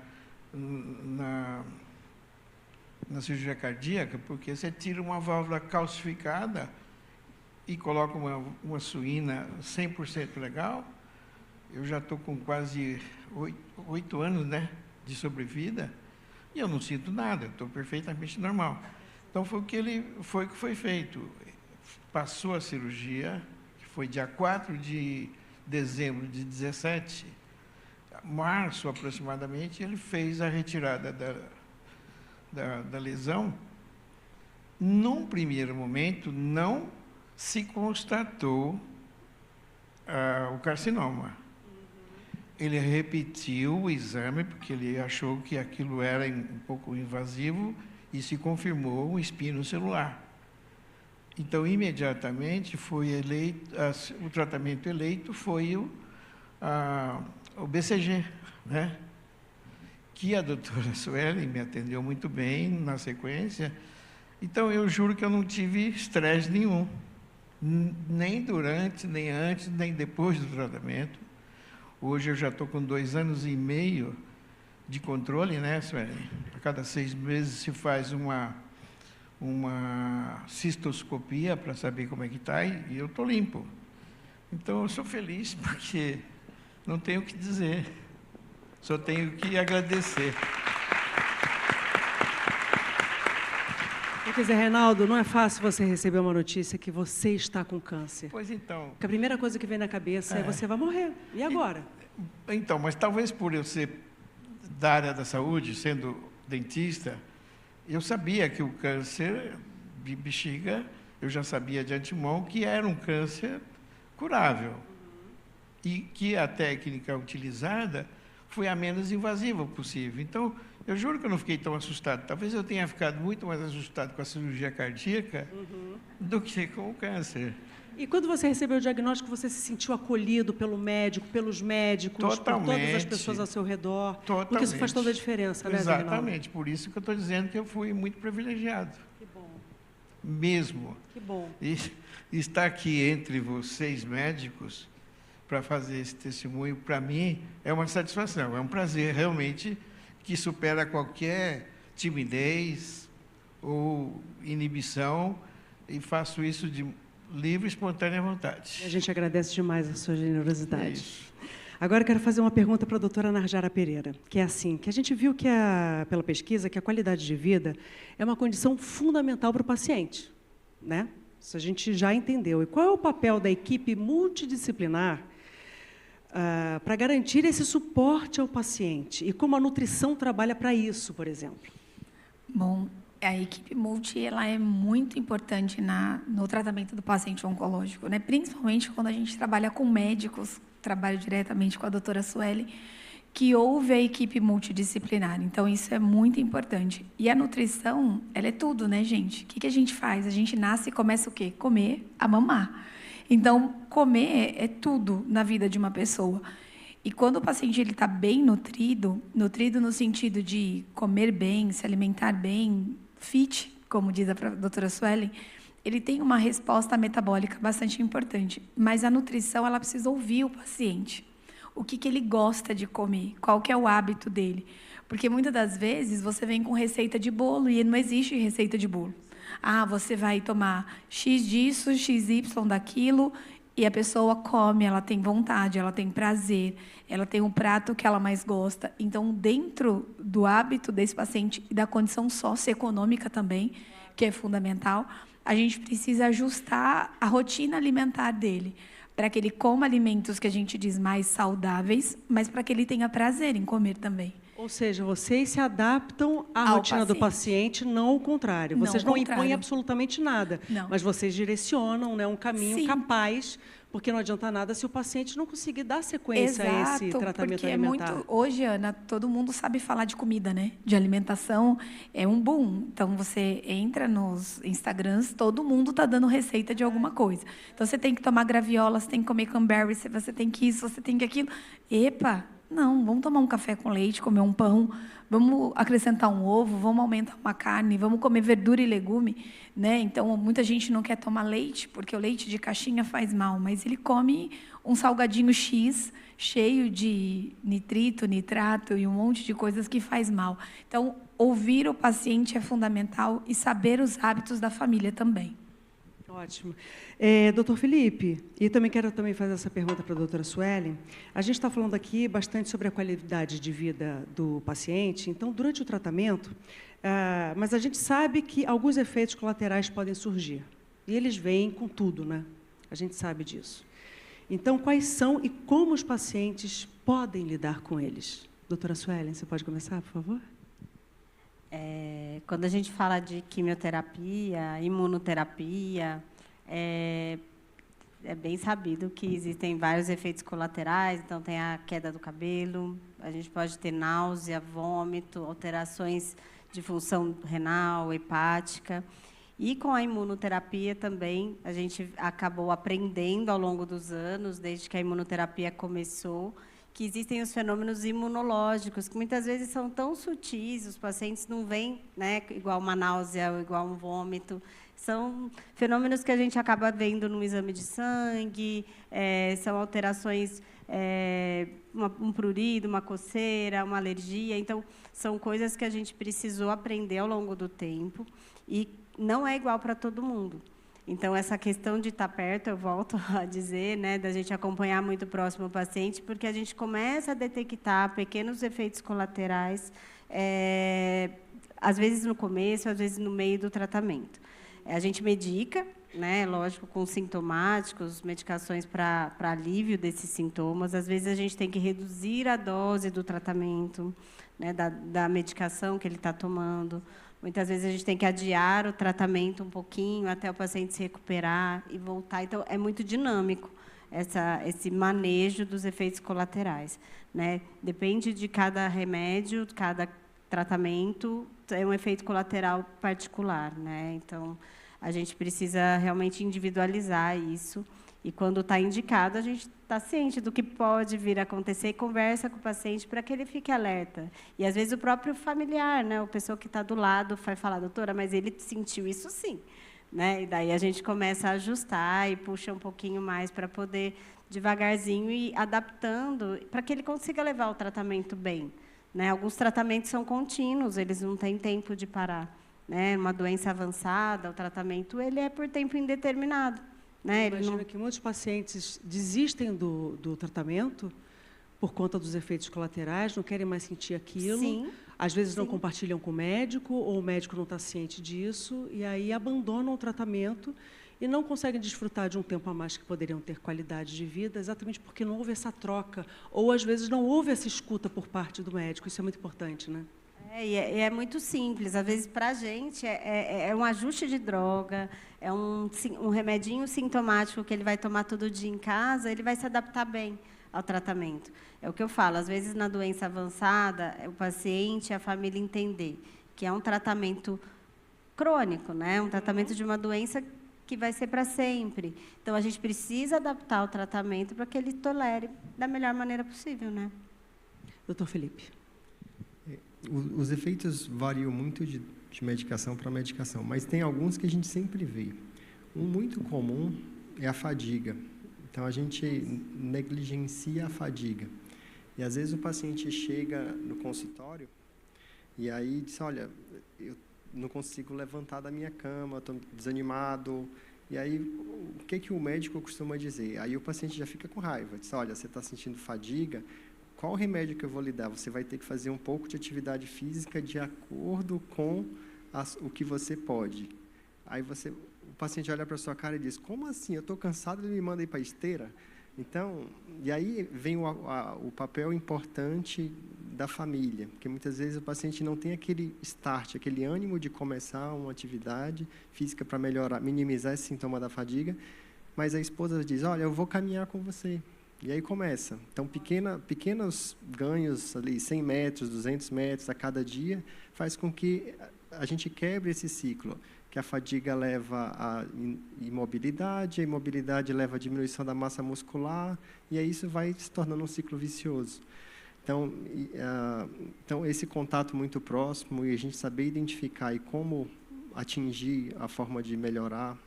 E: cirurgia cardíaca, porque você tira uma válvula calcificada e coloca uma suína 100% legal. Eu já estou com quase 8 anos, né, de sobrevida, e eu não sinto nada, eu estou perfeitamente normal. Então, foi o que foi feito. Passou a cirurgia, que foi dia 4 de dezembro de 17, março aproximadamente, ele fez a retirada da lesão. Num primeiro momento, não se constatou o carcinoma. Ele repetiu o exame, porque ele achou que aquilo era um pouco invasivo, e se confirmou um espino celular. Então, imediatamente, foi eleito, o tratamento eleito foi o BCG, né? Que a doutora Sueli me atendeu muito bem na sequência. Então, eu juro que eu não tive estresse nenhum, nem durante, nem antes, nem depois do tratamento. Hoje eu já estou com 2 anos e meio de controle, né, Sueli? A cada 6 meses se faz uma cistoscopia para saber como é que está, e eu estou limpo. Então, eu sou feliz porque não tenho o que dizer, só tenho que agradecer.
A: Quer dizer, Reinaldo, não é fácil você receber uma notícia que você está com câncer.
E: Pois então.
A: Porque a primeira coisa que vem na cabeça é você vai morrer. E agora?
E: Então, mas talvez por eu ser da área da saúde, sendo dentista, eu sabia que o câncer de bexiga, eu já sabia de antemão que era um câncer curável. E que a técnica utilizada foi a menos invasiva possível. Então, eu juro que eu não fiquei tão assustado. Talvez eu tenha ficado muito mais assustado com a cirurgia cardíaca do que com o câncer.
A: E quando você recebeu o diagnóstico, você se sentiu acolhido pelo médico, pelos médicos,
E: Totalmente.
A: por todas as pessoas ao seu redor?
E: Totalmente.
A: Porque isso faz toda a diferença, né, Reinaldo?
E: Exatamente. Por isso que eu estou dizendo que eu fui muito privilegiado.
A: Que bom.
E: Mesmo.
A: Que bom.
E: E estar aqui entre vocês, médicos, para fazer esse testemunho, para mim, é uma satisfação, é um prazer realmente que supera qualquer timidez ou inibição, e faço isso de livre e espontânea vontade.
A: A gente agradece demais a sua generosidade.
E: É isso.
A: Agora eu quero fazer uma pergunta para a doutora Narjara Pereira, que é assim, que a gente viu que, pela pesquisa, que a qualidade de vida é uma condição fundamental para o paciente, né? Isso a gente já entendeu. E qual é o papel da equipe multidisciplinar para garantir esse suporte ao paciente? E como a nutrição trabalha para isso, por exemplo?
F: Bom, a equipe multi ela é muito importante no tratamento do paciente oncológico, né? Principalmente quando a gente trabalha com médicos, trabalho diretamente com a doutora Sueli, que houve a equipe multidisciplinar. Então, isso é muito importante. E a nutrição, ela é tudo, né, gente? O que a gente faz? A gente nasce e começa o quê? Comer, a mamar. Então, comer é tudo na vida de uma pessoa. E quando o paciente está bem nutrido no sentido de comer bem, se alimentar bem, fit, como diz a doutora Sueli, ele tem uma resposta metabólica bastante importante. Mas a nutrição, ela precisa ouvir o paciente. O que ele gosta de comer, qual que é o hábito dele. Porque muitas das vezes você vem com receita de bolo e não existe receita de bolo. Ah, você vai tomar X disso, XY daquilo, e a pessoa come, ela tem vontade, ela tem prazer, ela tem um prato que ela mais gosta. Então, dentro do hábito desse paciente e da condição socioeconômica também, que é fundamental, a gente precisa ajustar a rotina alimentar dele, para que ele coma alimentos que a gente diz mais saudáveis, mas para que ele tenha prazer em comer também.
A: Ou seja, vocês se adaptam à
F: Ao
A: rotina do paciente, não o contrário.
F: Não
A: Vocês
F: o
A: não
F: contrário.
A: impõem absolutamente nada,
F: Não.
A: mas vocês direcionam, né, um caminho
F: Sim.
A: capaz, porque não adianta nada se o paciente não conseguir dar sequência a esse tratamento
F: porque
A: alimentar.
F: É muito, hoje, Ana, todo mundo sabe falar de comida, né? De alimentação é um boom. Então, você entra nos Instagrams, todo mundo está dando receita de alguma coisa. Então, você tem que tomar graviola, você tem que comer cranberry, você tem que isso, você tem que aquilo. Epa, não, vamos tomar um café com leite, comer um pão, vamos acrescentar um ovo, vamos aumentar uma carne, vamos comer verdura e legume, né? Então, muita gente não quer tomar leite, porque o leite de caixinha faz mal, mas ele come um salgadinho X, cheio de nitrito, nitrato e um monte de coisas que faz mal. Então, ouvir o paciente é fundamental e saber os hábitos da família também.
A: Ótimo. Doutor Felipe, e também quero fazer essa pergunta para a doutora Suelen. A gente está falando aqui bastante sobre a qualidade de vida do paciente, então, durante o tratamento, mas a gente sabe que alguns efeitos colaterais podem surgir, e eles vêm com tudo, né? A gente sabe disso. Então, quais são e como os pacientes podem lidar com eles? Doutora Suelen, você pode começar, por favor?
D: Quando a gente fala de quimioterapia, imunoterapia, é bem sabido que existem vários efeitos colaterais. Então, tem a queda do cabelo, a gente pode ter náusea, vômito, alterações de função renal, hepática. E com a imunoterapia também, a gente acabou aprendendo ao longo dos anos, desde que a imunoterapia começou, que existem os fenômenos imunológicos, que muitas vezes são tão sutis, os pacientes não veem, né, igual uma náusea ou igual um vômito. São fenômenos que a gente acaba vendo no exame de sangue, são alterações, um prurido, uma coceira, uma alergia. Então, são coisas que a gente precisou aprender ao longo do tempo e não é igual para todo mundo. Então, essa questão de estar perto, eu volto a dizer, né, da gente acompanhar muito próximo o paciente, porque a gente começa a detectar pequenos efeitos colaterais, às vezes no começo, às vezes no meio do tratamento. A gente medica, né, lógico, com sintomáticos, medicações para alívio desses sintomas. Às vezes, a gente tem que reduzir a dose do tratamento, né, da medicação que ele está tomando. Muitas vezes, a gente tem que adiar o tratamento um pouquinho até o paciente se recuperar e voltar. Então, é muito dinâmico esse manejo dos efeitos colaterais, né? Depende de cada remédio, cada tratamento, é um efeito colateral particular, né? Então, a gente precisa realmente individualizar isso. E, quando está indicado, a gente está ciente do que pode vir a acontecer e conversa com o paciente para que ele fique alerta. E, às vezes, o próprio familiar, né, a pessoa que está do lado, vai falar, doutora, mas ele sentiu isso sim. Né? E daí a gente começa a ajustar e puxa um pouquinho mais para poder, devagarzinho, ir adaptando para que ele consiga levar o tratamento bem. Né? Alguns tratamentos são contínuos, eles não têm tempo de parar. Né? Uma doença avançada, o tratamento ele é por tempo indeterminado. Né?
A: Imagina que muitos pacientes desistem do tratamento por conta dos efeitos colaterais, não querem mais sentir aquilo.
D: Sim.
A: Às vezes não compartilham com o médico, ou o médico não está ciente disso, e aí abandonam o tratamento e não conseguem desfrutar de um tempo a mais que poderiam ter qualidade de vida, exatamente porque não houve essa troca, ou às vezes não houve essa escuta por parte do médico. Isso é muito importante, né?
D: É muito simples. Às vezes, para a gente, é um ajuste de droga, é um remedinho sintomático que ele vai tomar todo dia em casa, ele vai se adaptar bem ao tratamento. É o que eu falo, às vezes, na doença avançada, o paciente e a família entender que é um tratamento crônico, né? Um tratamento de uma doença que vai ser para sempre. Então, a gente precisa adaptar o tratamento para que ele tolere da melhor maneira possível, né?
A: Doutor Felipe.
C: Os efeitos variam muito de medicação para medicação, mas tem alguns que a gente sempre vê. Um muito comum é a fadiga. Então, a gente negligencia a fadiga. E, às vezes, o paciente chega no consultório e aí diz, olha, eu não consigo levantar da minha cama, estou desanimado. E aí, o que o médico costuma dizer? Aí o paciente já fica com raiva. Diz, olha, você está sentindo fadiga? Qual remédio que eu vou lhe dar? Você vai ter que fazer um pouco de atividade física de acordo com o que você pode. Aí o paciente olha para a sua cara e diz, como assim? Eu estou cansado, ele me manda ir para a esteira? Então, e aí vem o papel importante da família, porque muitas vezes o paciente não tem aquele start, aquele ânimo de começar uma atividade física para melhorar, minimizar esse sintoma da fadiga, mas a esposa diz, olha, eu vou caminhar com você. E aí começa. Então, pequenos ganhos, ali, 100 metros, 200 metros a cada dia, faz com que a gente quebre esse ciclo, que a fadiga leva à imobilidade, a imobilidade leva à diminuição da massa muscular, e aí isso vai se tornando um ciclo vicioso. Então, esse contato muito próximo e a gente saber identificar e como atingir a forma de melhorar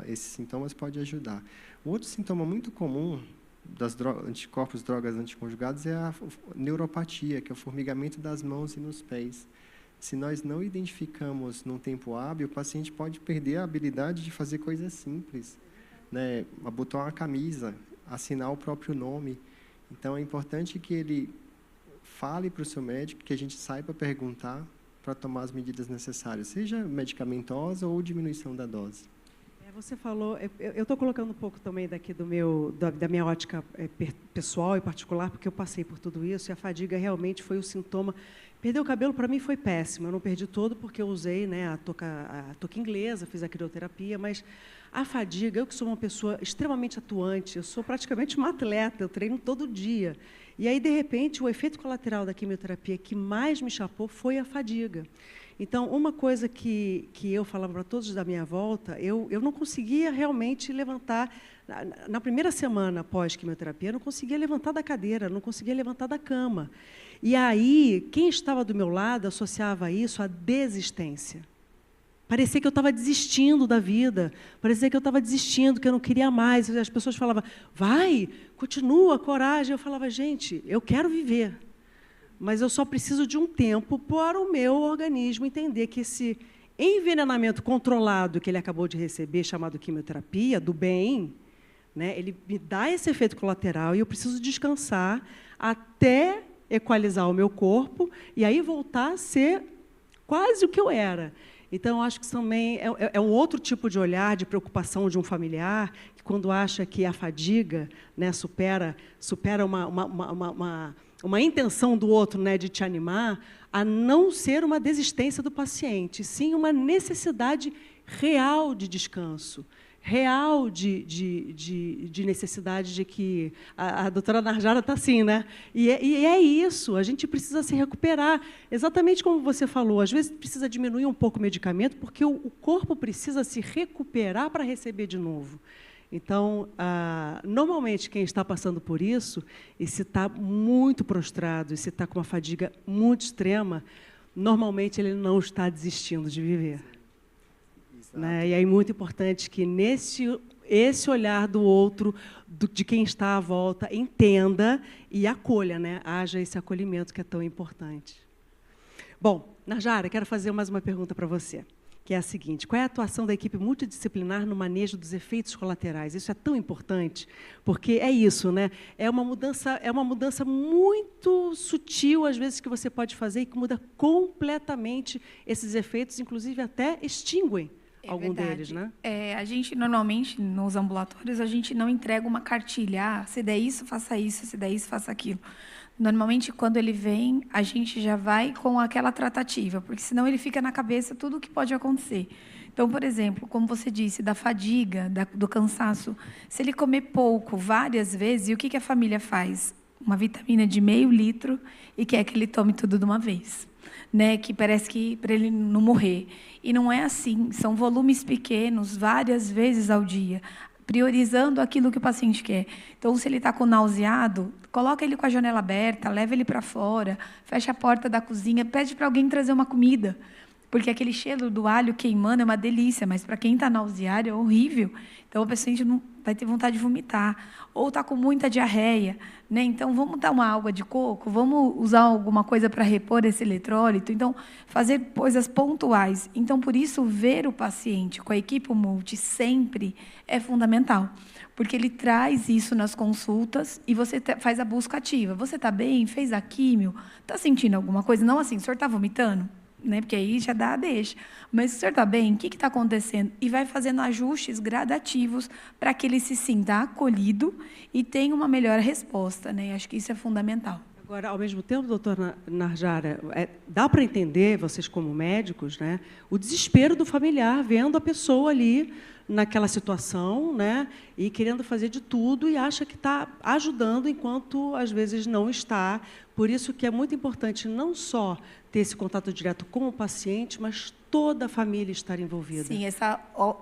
C: esses sintomas pode ajudar. O outro sintoma muito comum das anticorpos, drogas anticonjugadas, é a neuropatia, que é o formigamento das mãos e nos pés. Se nós não identificamos num tempo hábil, o paciente pode perder a habilidade de fazer coisas simples, né? Abotoar uma camisa, assinar o próprio nome. Então, é importante que ele fale para o seu médico, que a gente saiba perguntar para tomar as medidas necessárias, seja medicamentosa ou diminuição da dose.
A: Você falou, eu estou colocando um pouco também daqui da minha ótica pessoal e particular, porque eu passei por tudo isso, e a fadiga realmente foi o sintoma. Perder o cabelo, para mim, foi péssimo. Eu não perdi todo, porque eu usei, né, a touca inglesa, fiz a crioterapia, mas a fadiga, eu que sou uma pessoa extremamente atuante, eu sou praticamente uma atleta, eu treino todo dia. E aí, de repente, o efeito colateral da quimioterapia que mais me chapou foi a fadiga. Então, uma coisa que eu falava para todos da minha volta, eu não conseguia realmente levantar, na primeira semana pós-quimioterapia, eu não conseguia levantar da cadeira, não conseguia levantar da cama. E aí, quem estava do meu lado associava isso à desistência. Parecia que eu estava desistindo da vida, parecia que eu estava desistindo, que eu não queria mais. As pessoas falavam, vai, continua, coragem. Eu falava, gente, eu quero viver, mas eu só preciso de um tempo para o meu organismo entender que esse envenenamento controlado que ele acabou de receber, chamado quimioterapia, do bem, né, ele me dá esse efeito colateral e eu preciso descansar até equalizar o meu corpo e aí voltar a ser quase o que eu era. Então, acho que também é um outro tipo de olhar, de preocupação de um familiar, que quando acha que a fadiga, né, supera uma intenção do outro, né, de te animar, a não ser uma desistência do paciente, sim uma necessidade real de descanso, real de necessidade de que... A doutora Narjara está assim, né? E é isso, a gente precisa se recuperar. Exatamente como você falou, às vezes precisa diminuir um pouco o medicamento, porque o corpo precisa se recuperar para receber de novo. Então, normalmente, quem está passando por isso, e se está muito prostrado, e se está com uma fadiga muito extrema, normalmente ele não está desistindo de viver. Né? E é muito importante que, esse olhar do outro, de quem está à volta, entenda e acolha, né? Haja esse acolhimento que é tão importante. Bom, Narjara, quero fazer mais uma pergunta para você, que é a seguinte: qual é a atuação da equipe multidisciplinar no manejo dos efeitos colaterais? Isso é tão importante, porque é isso, né? É uma mudança muito sutil, às vezes, que você pode fazer e que muda completamente esses efeitos, inclusive até extinguem algum deles, né?
F: A gente, normalmente, nos ambulatórios, a gente não entrega uma cartilha. Se der isso, faça isso. Se der isso, faça aquilo. Normalmente, quando ele vem, a gente já vai com aquela tratativa, porque senão ele fica na cabeça tudo o que pode acontecer. Então, por exemplo, como você disse, da fadiga, do cansaço, se ele comer pouco várias vezes, e o que a família faz? Uma vitamina de meio litro e quer que ele tome tudo de uma vez, né? Que parece que para ele não morrer. E não é assim, são volumes pequenos, várias vezes ao dia, priorizando aquilo que o paciente quer. Então, se ele está com nauseado, coloca ele com a janela aberta, leva ele para fora, fecha a porta da cozinha, pede para alguém trazer uma comida, porque aquele cheiro do alho queimando é uma delícia, mas para quem está nauseado é horrível. Então, o paciente não vai ter vontade de vomitar, ou está com muita diarreia, né? Então, vamos dar uma água de coco, vamos usar alguma coisa para repor esse eletrólito. Então, fazer coisas pontuais. Então, por isso, ver o paciente com a equipe multi sempre é fundamental, porque ele traz isso nas consultas e você faz a busca ativa. Você está bem? Fez a químio? Está sentindo alguma coisa? Não assim, o senhor está vomitando? né? Porque aí já dá a deixa. Mas o senhor está bem? O que está acontecendo? E vai fazendo ajustes gradativos para que ele se sinta acolhido e tenha uma melhor resposta, né? Acho que isso é fundamental.
A: Agora, ao mesmo tempo, doutora Narjara, dá para entender, vocês como médicos, né, o desespero do familiar vendo a pessoa ali naquela situação, né, e querendo fazer de tudo e acha que está ajudando enquanto, às vezes, não está. Por isso que é muito importante não só ter esse contato direto com o paciente, mas toda a família estar envolvida.
F: Sim,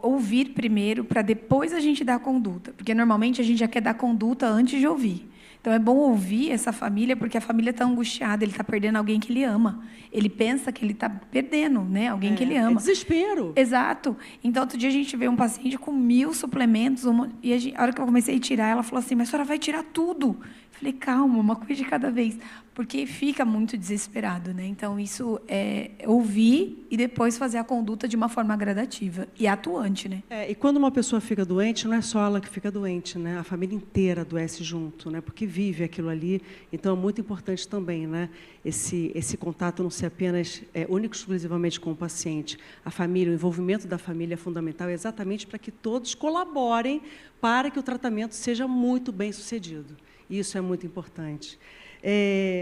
F: ouvir primeiro para depois a gente dar conduta. Porque, normalmente, a gente já quer dar conduta antes de ouvir. Então, é bom ouvir essa família, porque a família está angustiada, ele está perdendo alguém que ele ama. Ele pensa que ele está perdendo, né, alguém que ele ama.
A: É desespero.
F: Exato. Então, outro dia a gente veio um paciente com 1000 suplementos, e a hora que eu comecei a tirar, ela falou assim, mas a senhora vai tirar tudo. Eu falei, calma, uma coisa de cada vez. Porque fica muito desesperado, né? Então, isso é ouvir e depois fazer a conduta de uma forma gradativa e atuante, né?
A: E quando uma pessoa fica doente, não é só ela que fica doente, né? A família inteira adoece junto, né? Porque vive aquilo ali. Então, é muito importante também, né? Esse contato não ser apenas único exclusivamente com o paciente. A família, o envolvimento da família é fundamental exatamente para que todos colaborem para que o tratamento seja muito bem sucedido. Isso é muito importante.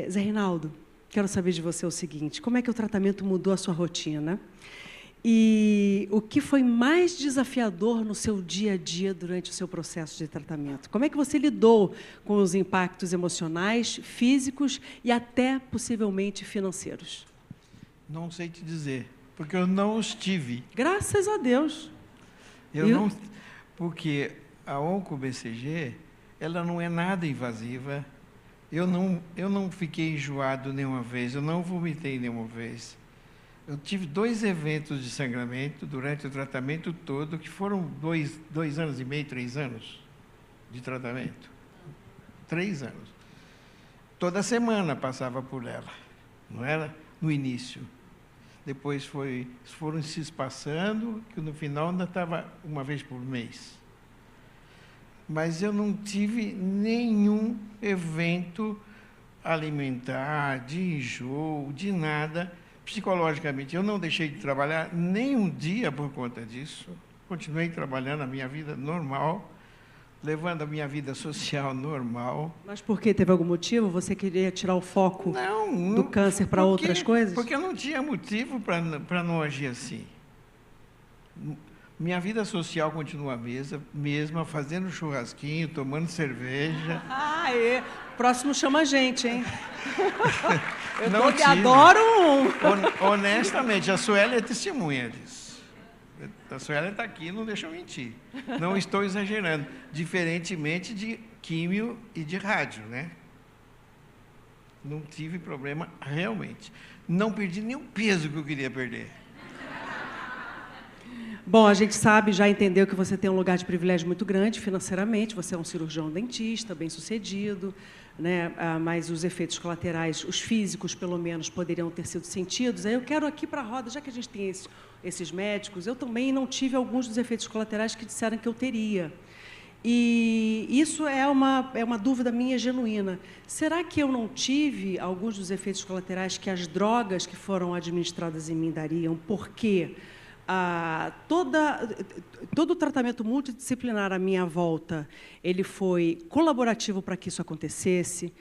A: Zé Reinaldo, quero saber de você o seguinte, como é que o tratamento mudou a sua rotina? E o que foi mais desafiador no seu dia a dia durante o seu processo de tratamento? Como é que você lidou com os impactos emocionais, físicos e até, possivelmente, financeiros?
E: Não sei te dizer, porque eu não os tive.
A: Graças a Deus.
E: Porque a onco-BCG, ela não é nada invasiva. Eu não fiquei enjoado nenhuma vez, eu não vomitei nenhuma vez. Eu tive 2 eventos de sangramento durante o tratamento todo, que foram 2 anos e meio, 3 anos de tratamento. 3 anos. Toda semana passava por ela, não era? No início. Depois foram se espaçando, que no final ainda estava uma vez por mês. Mas eu não tive nenhum evento alimentar, de enjoo, de nada. Psicologicamente, eu não deixei de trabalhar nem um dia por conta disso. Continuei trabalhando a minha vida normal, levando a minha vida social normal.
A: Mas por quê? Teve algum motivo? Você queria tirar o foco do câncer para outras coisas?
E: Porque eu não tinha motivo para não agir assim. Minha vida social continua a mesma, fazendo churrasquinho, tomando cerveja.
A: Próximo chama a gente, hein?
E: Eu
A: adoro um.
E: Honestamente, a Sueli é testemunha disso. A Sueli está aqui, não deixa eu mentir. Não estou exagerando. Diferentemente de químio e de rádio, né? Não tive problema realmente. Não perdi nenhum peso que eu queria perder.
A: Bom, a gente sabe, já entendeu que você tem um lugar de privilégio muito grande financeiramente, você é um cirurgião dentista, bem-sucedido, né? Mas os efeitos colaterais, os físicos, pelo menos, poderiam ter sido sentidos. Aí eu quero aqui para a roda, já que a gente tem esses médicos, eu também não tive alguns dos efeitos colaterais que disseram que eu teria. E isso é uma dúvida minha genuína. Será que eu não tive alguns dos efeitos colaterais que as drogas que foram administradas em mim dariam? Por quê? Todo o tratamento multidisciplinar à minha volta, ele foi colaborativo para que isso acontecesse.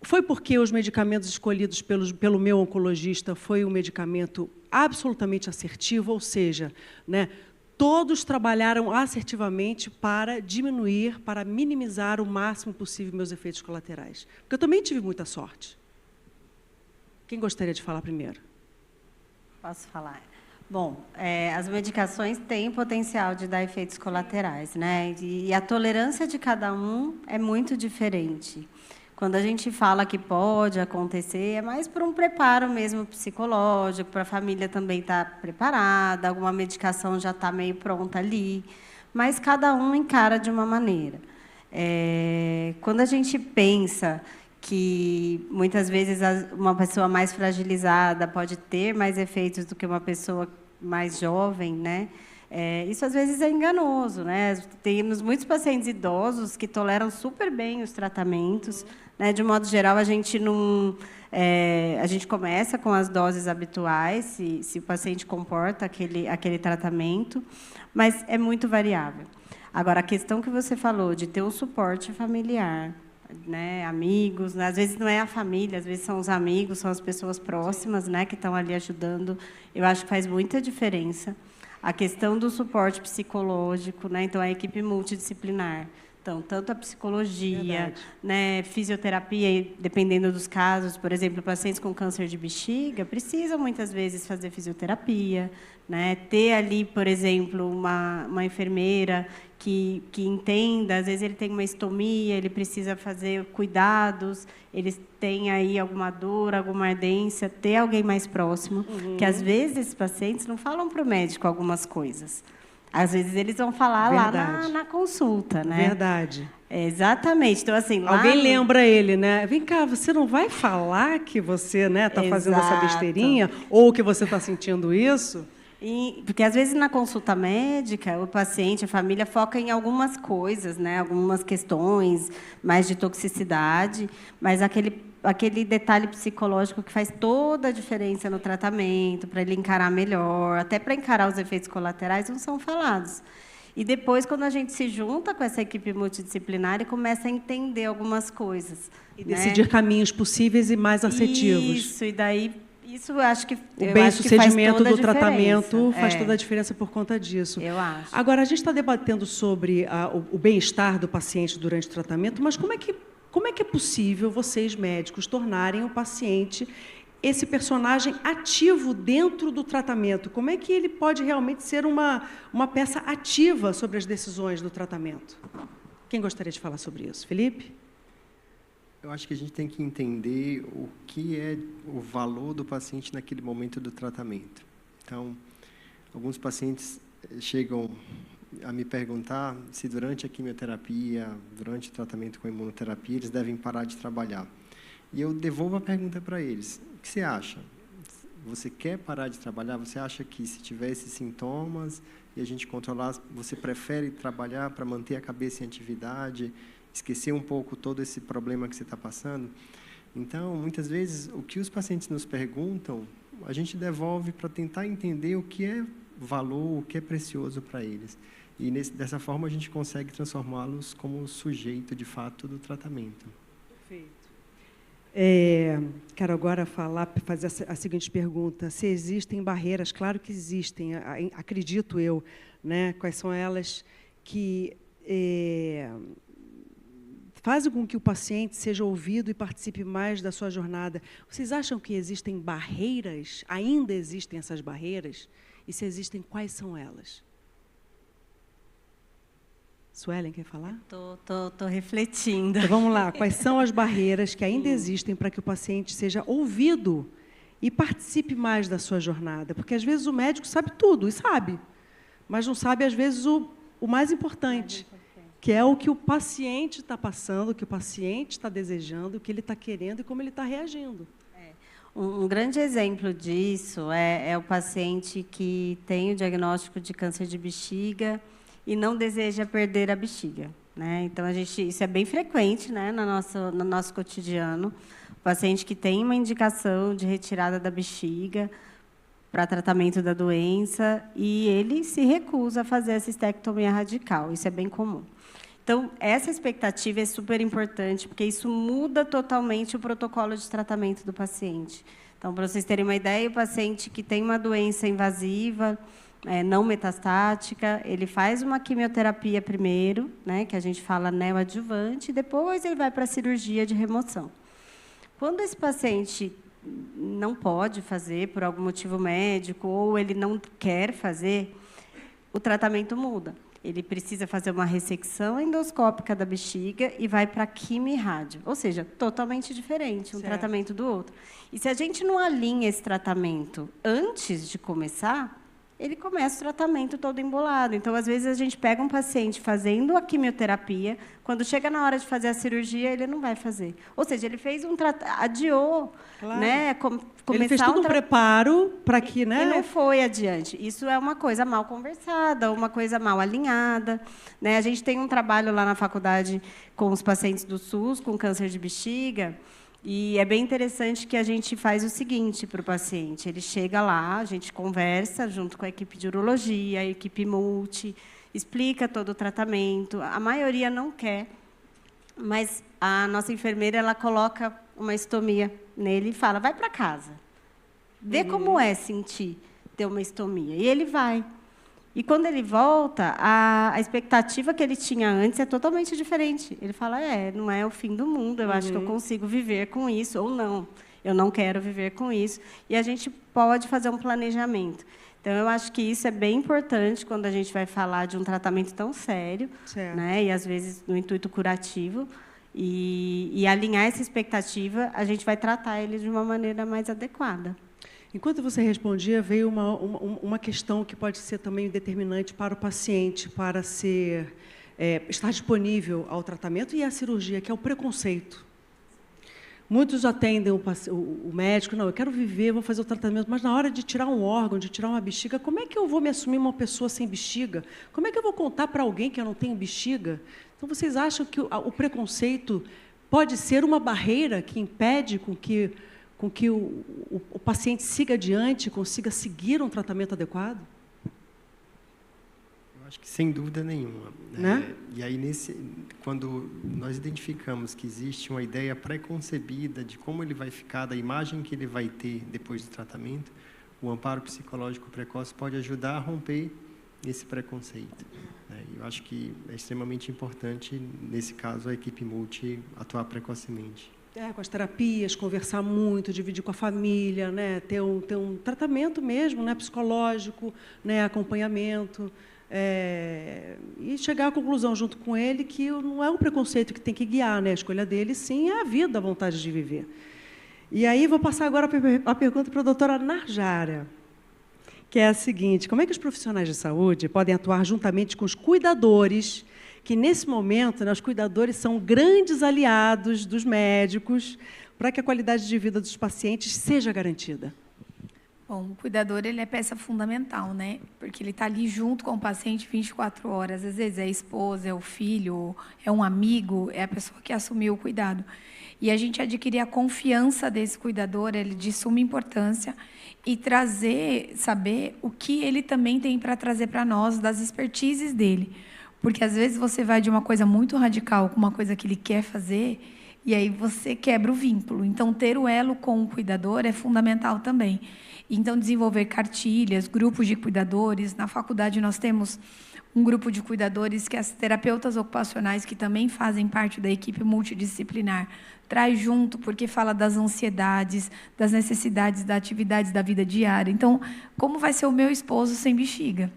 A: Foi porque os medicamentos escolhidos pelo meu oncologista foi um medicamento absolutamente assertivo, ou seja, né, todos trabalharam assertivamente para diminuir, para minimizar o máximo possível meus efeitos colaterais. Porque eu também tive muita sorte. Quem gostaria de falar primeiro?
D: Posso falar? Bom, as medicações têm potencial de dar efeitos colaterais, né? E a tolerância de cada um é muito diferente. Quando a gente fala que pode acontecer, é mais por um preparo mesmo psicológico, para a família também estar preparada, alguma medicação já está meio pronta ali, mas cada um encara de uma maneira. Quando a gente pensa que muitas vezes uma pessoa mais fragilizada pode ter mais efeitos do que uma pessoa mais jovem, né? Isso, às vezes, é enganoso, né? Temos muitos pacientes idosos que toleram super bem os tratamentos, né? De um modo geral, a gente não... a gente começa com as doses habituais, se o paciente comporta aquele tratamento, mas é muito variável. Agora, a questão que você falou de ter um suporte familiar, né, amigos, né, às vezes não é a família, às vezes são os amigos, são as pessoas próximas, né, que estão ali ajudando, eu acho que faz muita diferença. A questão do suporte psicológico, né, então a equipe multidisciplinar, então tanto a psicologia, né, fisioterapia, dependendo dos casos, por exemplo, pacientes com câncer de bexiga precisam muitas vezes fazer fisioterapia, né, ter ali, por exemplo, uma enfermeira que entenda, às vezes ele tem uma estomia, ele precisa fazer cuidados, eles têm aí alguma dor, alguma ardência, ter alguém mais próximo, que às vezes esses pacientes não falam para o médico algumas coisas. Às vezes eles vão falar lá na consulta, né?
A: Verdade.
D: Exatamente. Então, assim, lá
A: alguém lembra ele, né? Vem cá, você não vai falar que você, né, está fazendo essa besteirinha ou que você está sentindo isso?
D: Porque, às vezes, na consulta médica, o paciente, a família, foca em algumas coisas, né? Algumas questões mais de toxicidade, mas aquele detalhe psicológico que faz toda a diferença no tratamento, para ele encarar melhor, até para encarar os efeitos colaterais, não são falados. E depois, quando a gente se junta com essa equipe multidisciplinar e começa a entender algumas coisas.
A: E decidir caminhos possíveis e mais assertivos.
D: Isso, e daí... Isso eu acho que
A: o bem-sucedimento do tratamento faz toda a diferença por conta disso.
D: Eu acho.
A: Agora, a gente está debatendo sobre o bem-estar do paciente durante o tratamento, mas como é que é possível vocês, médicos, tornarem o paciente esse personagem ativo dentro do tratamento? Como é que ele pode realmente ser uma peça ativa sobre as decisões do tratamento? Quem gostaria de falar sobre isso? Felipe?
C: Eu acho que a gente tem que entender o que é o valor do paciente naquele momento do tratamento. Então, alguns pacientes chegam a me perguntar se durante a quimioterapia, durante o tratamento com a imunoterapia, eles devem parar de trabalhar. E eu devolvo a pergunta para eles. O que você acha? Você quer parar de trabalhar? Você acha que se tiver esses sintomas e a gente controlar, você prefere trabalhar para manter a cabeça em atividade, esquecer um pouco todo esse problema que você está passando? Então, muitas vezes, o que os pacientes nos perguntam, a gente devolve para tentar entender o que é valor, o que é precioso para eles. E, dessa forma, a gente consegue transformá-los como sujeito, de fato, do tratamento.
A: Perfeito. Quero agora fazer a seguinte pergunta. Se existem barreiras, claro que existem, acredito eu, né? Quais são elas que... fazem com que o paciente seja ouvido e participe mais da sua jornada. Vocês acham que existem barreiras? Ainda existem essas barreiras? E se existem, quais são elas? Suelen, quer falar?
D: Estou refletindo.
A: Então, vamos lá. Quais são as barreiras que ainda existem para que o paciente seja ouvido e participe mais da sua jornada? Porque, às vezes, o médico sabe tudo, e sabe, mas não sabe, às vezes, o mais importante, que é o que o paciente está passando, o que o paciente está desejando, o que ele está querendo e como ele está reagindo.
D: Um grande exemplo disso é o paciente que tem o diagnóstico de câncer de bexiga e não deseja perder a bexiga, né? Então, isso é bem frequente, né, no nosso cotidiano. O paciente que tem uma indicação de retirada da bexiga para tratamento da doença e ele se recusa a fazer essa estectomia radical. Isso é bem comum. Então, essa expectativa é super importante, porque isso muda totalmente o protocolo de tratamento do paciente. Então, para vocês terem uma ideia, o paciente que tem uma doença invasiva, não metastática, ele faz uma quimioterapia primeiro, né, que a gente fala neoadjuvante, e depois ele vai para a cirurgia de remoção. Quando esse paciente não pode fazer, por algum motivo médico, ou ele não quer fazer, o tratamento muda. Ele precisa fazer uma ressecção endoscópica da bexiga e vai para a quimio-rádio, ou seja, totalmente diferente um tratamento do outro. E se a gente não alinha esse tratamento antes de começar, ele começa o tratamento todo embolado. Então, às vezes, a gente pega um paciente fazendo a quimioterapia, quando chega na hora de fazer a cirurgia, ele não vai fazer. Ou seja, ele fez adiou,
A: Claro.
D: né?
A: Ele fez todo um preparo para que, né?
D: E não foi adiante. Isso é uma coisa mal conversada, uma coisa mal alinhada, né? A gente tem um trabalho lá na faculdade com os pacientes do SUS, com câncer de bexiga, e é bem interessante que a gente faz o seguinte para o paciente. Ele chega lá, a gente conversa junto com a equipe de urologia, a equipe multi, explica todo o tratamento. A maioria não quer, mas a nossa enfermeira ela coloca uma estomia nele e fala, vai para casa. Vê como é sentir ter uma estomia. E ele vai. E, quando ele volta, a expectativa que ele tinha antes é totalmente diferente. Ele fala, não é o fim do mundo, eu acho que eu consigo viver com isso, ou não, eu não quero viver com isso. E a gente pode fazer um planejamento. Então, eu acho que isso é bem importante quando a gente vai falar de um tratamento tão sério, né? E, às vezes, no intuito curativo. E alinhar essa expectativa, a gente vai tratar ele de uma maneira mais adequada.
A: Enquanto você respondia, veio uma questão que pode ser também determinante para o paciente, para estar disponível ao tratamento e à cirurgia, que é o preconceito. Muitos atendem o médico, não, eu quero viver, vou fazer o tratamento, mas na hora de tirar um órgão, de tirar uma bexiga, como é que eu vou me assumir uma pessoa sem bexiga? Como é que eu vou contar para alguém que eu não tenho bexiga? Então, vocês acham que o preconceito pode ser uma barreira que impede com que o paciente siga adiante, consiga seguir um tratamento adequado?
C: Eu acho que sem dúvida nenhuma.
A: Né?
C: E aí, quando nós identificamos que existe uma ideia pré-concebida de como ele vai ficar, da imagem que ele vai ter depois do tratamento, o amparo psicológico precoce pode ajudar a romper esse preconceito. Eu acho que é extremamente importante, nesse caso, a equipe multi atuar precocemente.
A: Com as terapias, conversar muito, dividir com a família, né? ter um tratamento mesmo, né? Psicológico, né? Acompanhamento, e chegar à conclusão junto com ele que não é um preconceito que tem que guiar, né? A escolha dele, sim, é a vida, a vontade de viver. E aí vou passar agora a pergunta para a doutora Narjara, que é a seguinte: como é que os profissionais de saúde podem atuar juntamente com os cuidadores, que, nesse momento, né, os cuidadores são grandes aliados dos médicos para que a qualidade de vida dos pacientes seja garantida?
F: Bom, o cuidador ele é peça fundamental, né? Porque ele está ali junto com o paciente 24 horas. Às vezes é a esposa, é o filho, é um amigo, é a pessoa que assumiu o cuidado. E a gente adquirir a confiança desse cuidador é de suma importância, e saber o que ele também tem para trazer para nós, das expertises dele. Porque, às vezes, você vai de uma coisa muito radical com uma coisa que ele quer fazer, e aí você quebra o vínculo. Então, ter o elo com o cuidador é fundamental também. Então, desenvolver cartilhas, grupos de cuidadores. Na faculdade, nós temos um grupo de cuidadores que as terapeutas ocupacionais, que também fazem parte da equipe multidisciplinar, traz junto, porque fala das ansiedades, das necessidades, das atividades da vida diária. Então, como vai ser o meu esposo sem bexiga?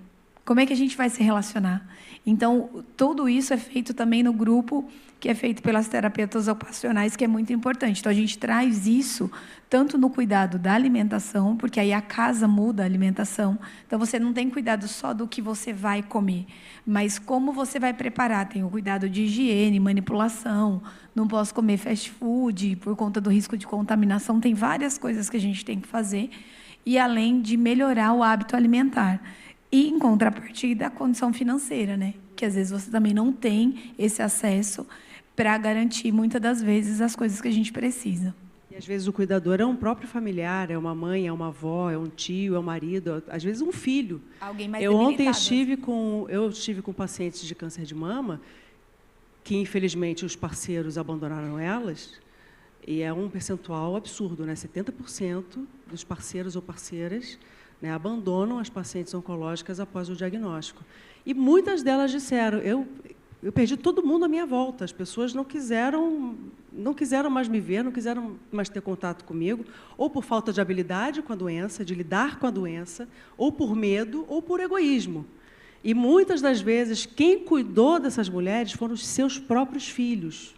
F: Como é que a gente vai se relacionar? Então, tudo isso é feito também no grupo que é feito pelas terapeutas ocupacionais, que é muito importante. Então, a gente traz isso tanto no cuidado da alimentação, porque aí a casa muda a alimentação. Então, você não tem cuidado só do que você vai comer, mas como você vai preparar. Tem o cuidado de higiene, manipulação, não posso comer fast food por conta do risco de contaminação. Tem várias coisas que a gente tem que fazer, e além de melhorar o hábito alimentar. E, em contrapartida, a condição financeira, né? Que às vezes você também não tem esse acesso para garantir, muitas das vezes, as coisas que a gente precisa.
A: E, às vezes, o cuidador é um próprio familiar, é uma mãe, é uma avó, é um tio, é um marido, às vezes, um filho.
F: Alguém mais
A: Ontem estive com pacientes de câncer de mama, que, infelizmente, os parceiros abandonaram elas, e é um percentual absurdo, né? 70% dos parceiros ou parceiras, né, abandonam as pacientes oncológicas após o diagnóstico. E muitas delas disseram, eu perdi todo mundo à minha volta, as pessoas não quiseram mais me ver, não quiseram mais ter contato comigo, ou por falta de habilidade com a doença, de lidar com a doença, ou por medo, ou por egoísmo. E, muitas das vezes, quem cuidou dessas mulheres foram os seus próprios filhos.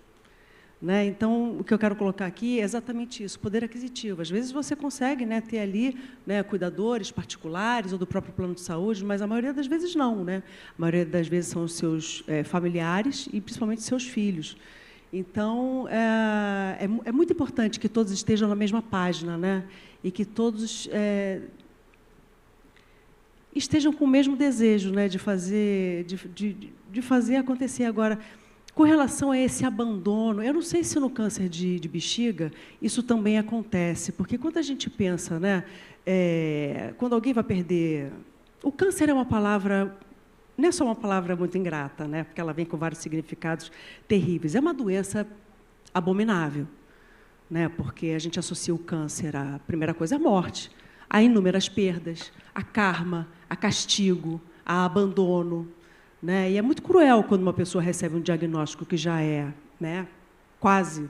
A: Né? Então, o que eu quero colocar aqui é exatamente isso, poder aquisitivo. Às vezes você consegue, né, ter ali, né, cuidadores particulares ou do próprio plano de saúde, mas a maioria das vezes não. Né? A maioria das vezes são os seus familiares e, principalmente, seus filhos. Então, é muito importante que todos estejam na mesma página, né? E que todos estejam com o mesmo desejo, né, de fazer acontecer. Agora, com relação a esse abandono, eu não sei se no câncer de bexiga isso também acontece, porque quando a gente pensa, né, quando alguém vai perder... O câncer é uma palavra... Não é só uma palavra muito ingrata, né, porque ela vem com vários significados terríveis. É uma doença abominável, né, porque a gente associa o câncer à primeira coisa, à morte, a inúmeras perdas, a karma, a castigo, a abandono. Né? E é muito cruel quando uma pessoa recebe um diagnóstico que já é, né, quase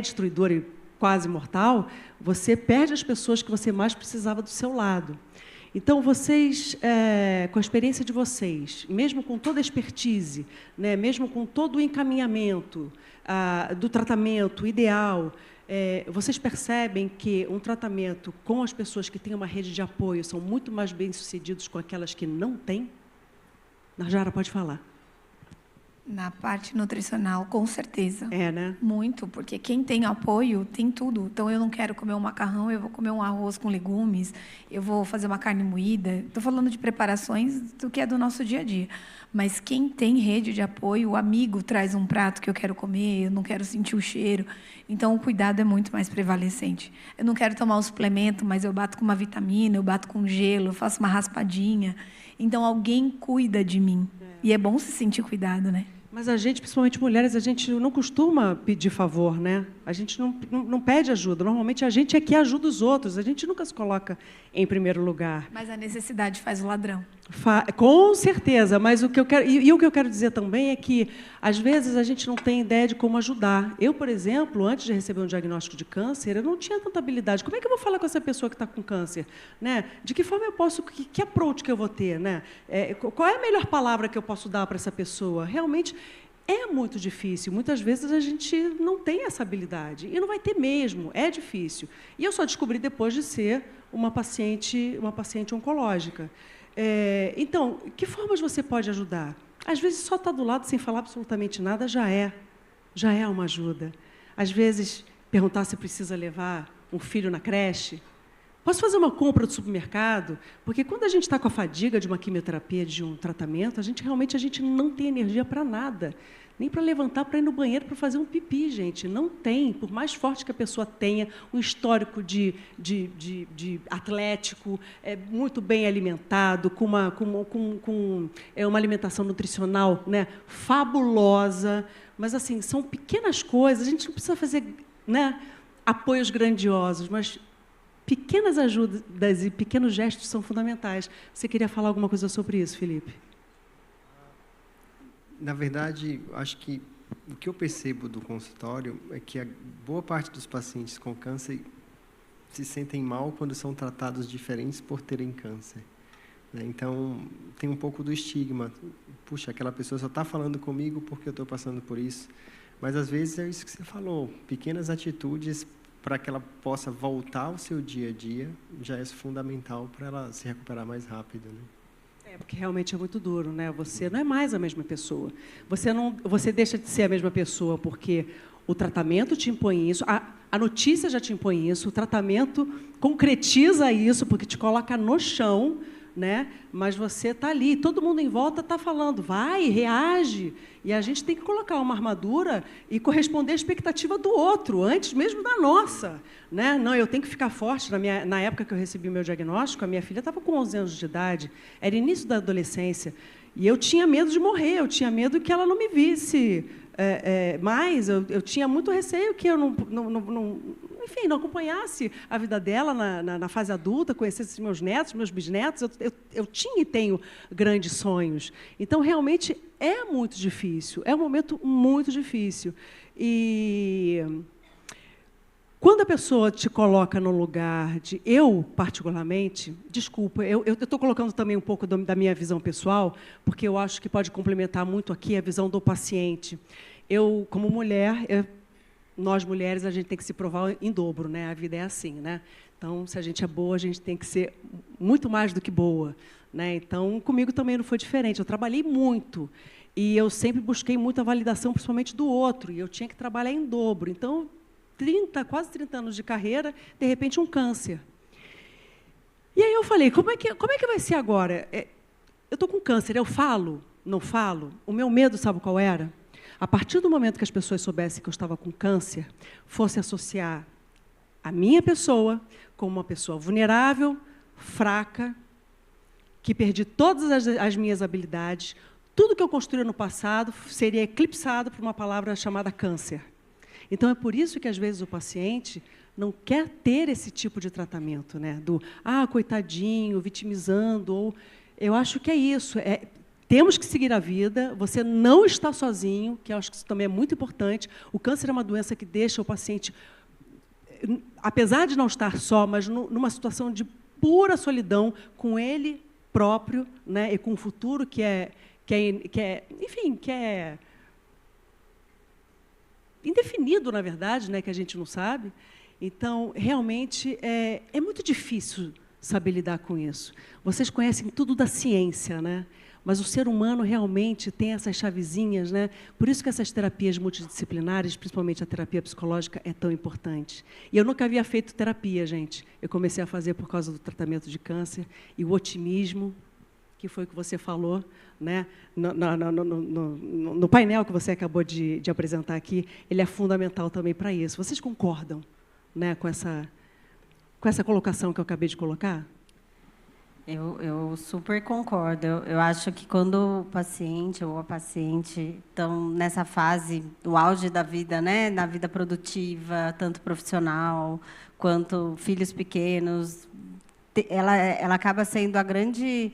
A: destruidor e quase mortal, você perde as pessoas que você mais precisava do seu lado. Então, vocês, com a experiência de vocês, mesmo com toda a expertise, né, mesmo com todo o encaminhamento do tratamento ideal, vocês percebem que um tratamento com as pessoas que têm uma rede de apoio são muito mais bem-sucedidos com aquelas que não têm? Najara, pode falar.
F: Na parte nutricional, com certeza.
A: Né?
F: Muito, porque quem tem apoio tem tudo. Então, eu não quero comer um macarrão, eu vou comer um arroz com legumes, eu vou fazer uma carne moída. Estou falando de preparações do que é do nosso dia a dia. Mas quem tem rede de apoio, o amigo traz um prato que eu quero comer, eu não quero sentir o cheiro. Então, o cuidado é muito mais prevalecente. Eu não quero tomar um suplemento, mas eu bato com uma vitamina, eu bato com gelo, eu faço uma raspadinha. Então, alguém cuida de mim. E é bom se sentir cuidado, né?
A: Mas a gente, principalmente mulheres, a gente não costuma pedir favor, né? A gente não pede ajuda. Normalmente, a gente é que ajuda os outros. A gente nunca se coloca em primeiro lugar.
F: Mas a necessidade faz o ladrão.
A: Com certeza. Mas o que eu quero... E o que eu quero dizer também é que, às vezes, a gente não tem ideia de como ajudar. Eu, por exemplo, antes de receber um diagnóstico de câncer, eu não tinha tanta habilidade. Como é que eu vou falar com essa pessoa que está com câncer? Né? De que forma eu posso... Que approach que eu vou ter? Né? Qual é a melhor palavra que eu posso dar para essa pessoa? Realmente... É muito difícil. Muitas vezes a gente não tem essa habilidade. E não vai ter mesmo. É difícil. E eu só descobri depois de ser uma paciente oncológica. Então, que formas você pode ajudar? Às vezes, só estar do lado sem falar absolutamente nada já é uma ajuda. Às vezes, perguntar se precisa levar um filho na creche. Posso fazer uma compra do supermercado? Porque quando a gente está com a fadiga de uma quimioterapia, de um tratamento, a gente não tem energia para nada. Nem para levantar, para ir no banheiro, para fazer um pipi, gente. Não tem. Por mais forte que a pessoa tenha, um histórico de atlético, muito bem alimentado, com uma alimentação nutricional, né, fabulosa. Mas, assim, são pequenas coisas. A gente não precisa fazer, né, apoios grandiosos, mas... Pequenas ajudas e pequenos gestos são fundamentais. Você queria falar alguma coisa sobre isso, Felipe?
C: Na verdade, acho que o que eu percebo do consultório é que a boa parte dos pacientes com câncer se sentem mal quando são tratados diferentes por terem câncer. Então, tem um pouco do estigma. Puxa, aquela pessoa só está falando comigo porque eu estou passando por isso. Mas, às vezes, é isso que você falou. Pequenas atitudes para que ela possa voltar ao seu dia a dia, já é fundamental para ela se recuperar mais rápido, né?
A: Porque realmente é muito duro, né? Você não é mais a mesma pessoa. Você deixa de ser a mesma pessoa porque o tratamento te impõe isso, a notícia já te impõe isso, o tratamento concretiza isso porque te coloca no chão, né? Mas você está ali, todo mundo em volta está falando, vai, reage. E a gente tem que colocar uma armadura e corresponder à expectativa do outro, antes mesmo da nossa. Né? Não, eu tenho que ficar forte. Na época que eu recebi o meu diagnóstico, a minha filha estava com 11 anos de idade, era início da adolescência, e eu tinha medo de morrer, eu tinha medo que ela não me visse mais, eu tinha muito receio que eu não acompanhasse a vida dela na fase adulta, conhecesse meus netos, meus bisnetos. Eu tinha e tenho grandes sonhos. Então, realmente, é muito difícil. É um momento muito difícil. E quando a pessoa te coloca no lugar de... Eu, particularmente, desculpa, eu estou colocando também um pouco da minha visão pessoal, porque eu acho que pode complementar muito aqui a visão do paciente. eu, como mulher, nós mulheres, a gente tem que se provar em dobro, né? A vida é assim, né? Então, se a gente é boa, a gente tem que ser muito mais do que boa, né? Então, comigo também não foi diferente. Eu trabalhei muito e eu sempre busquei muita validação, principalmente do outro, e eu tinha que trabalhar em dobro. Então, quase 30 anos de carreira, de repente, um câncer. E aí eu falei, como é que vai ser agora? Eu estou com câncer, eu falo? Não falo? O meu medo, sabe qual era? A partir do momento que as pessoas soubessem que eu estava com câncer, fosse associar a minha pessoa como uma pessoa vulnerável, fraca, que perdi todas as minhas habilidades, tudo que eu construí no passado seria eclipsado por uma palavra chamada câncer. Então, é por isso que, às vezes, o paciente não quer ter esse tipo de tratamento, né? Do, coitadinho, vitimizando, ou... Eu acho que é isso, temos que seguir a vida, você não está sozinho, que eu acho que isso também é muito importante. O câncer é uma doença que deixa o paciente, apesar de não estar só, mas numa situação de pura solidão com ele próprio, né? E com um futuro que é indefinido, na verdade, né? Que a gente não sabe. Então, realmente, é muito difícil saber lidar com isso. Vocês conhecem tudo da ciência, né? Mas o ser humano realmente tem essas chavezinhas, né? Por isso que essas terapias multidisciplinares, principalmente a terapia psicológica, é tão importante. E eu nunca havia feito terapia, gente. Eu comecei a fazer por causa do tratamento de câncer, e o otimismo, que foi o que você falou, né? No painel que você acabou de apresentar aqui, ele é fundamental também para isso. Vocês concordam, né, com essa colocação que eu acabei de colocar?
D: Eu super concordo. Eu acho que quando o paciente ou a paciente estão nessa fase, do auge da vida, né, na vida produtiva, tanto profissional quanto filhos pequenos, ela acaba sendo a grande...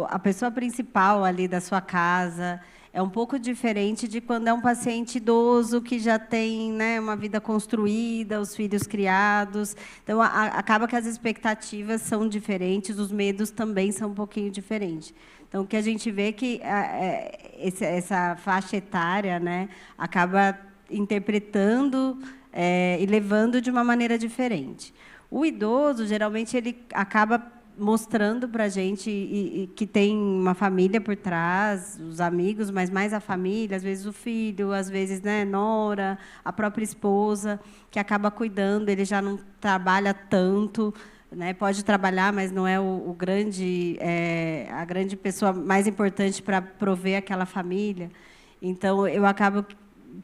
D: a pessoa principal ali da sua casa. É um pouco diferente de quando é um paciente idoso que já tem, né, uma vida construída, os filhos criados. Então, acaba que as expectativas são diferentes, os medos também são um pouquinho diferentes. Então, o que a gente vê é que essa faixa etária, né, acaba interpretando e levando de uma maneira diferente. O idoso, geralmente, ele acaba mostrando para a gente que tem uma família por trás, os amigos, mas mais a família, às vezes o filho, às vezes, né, nora, a própria esposa, que acaba cuidando, ele já não trabalha tanto, né, pode trabalhar, mas não é a grande pessoa mais importante para prover aquela família. Então, eu acabo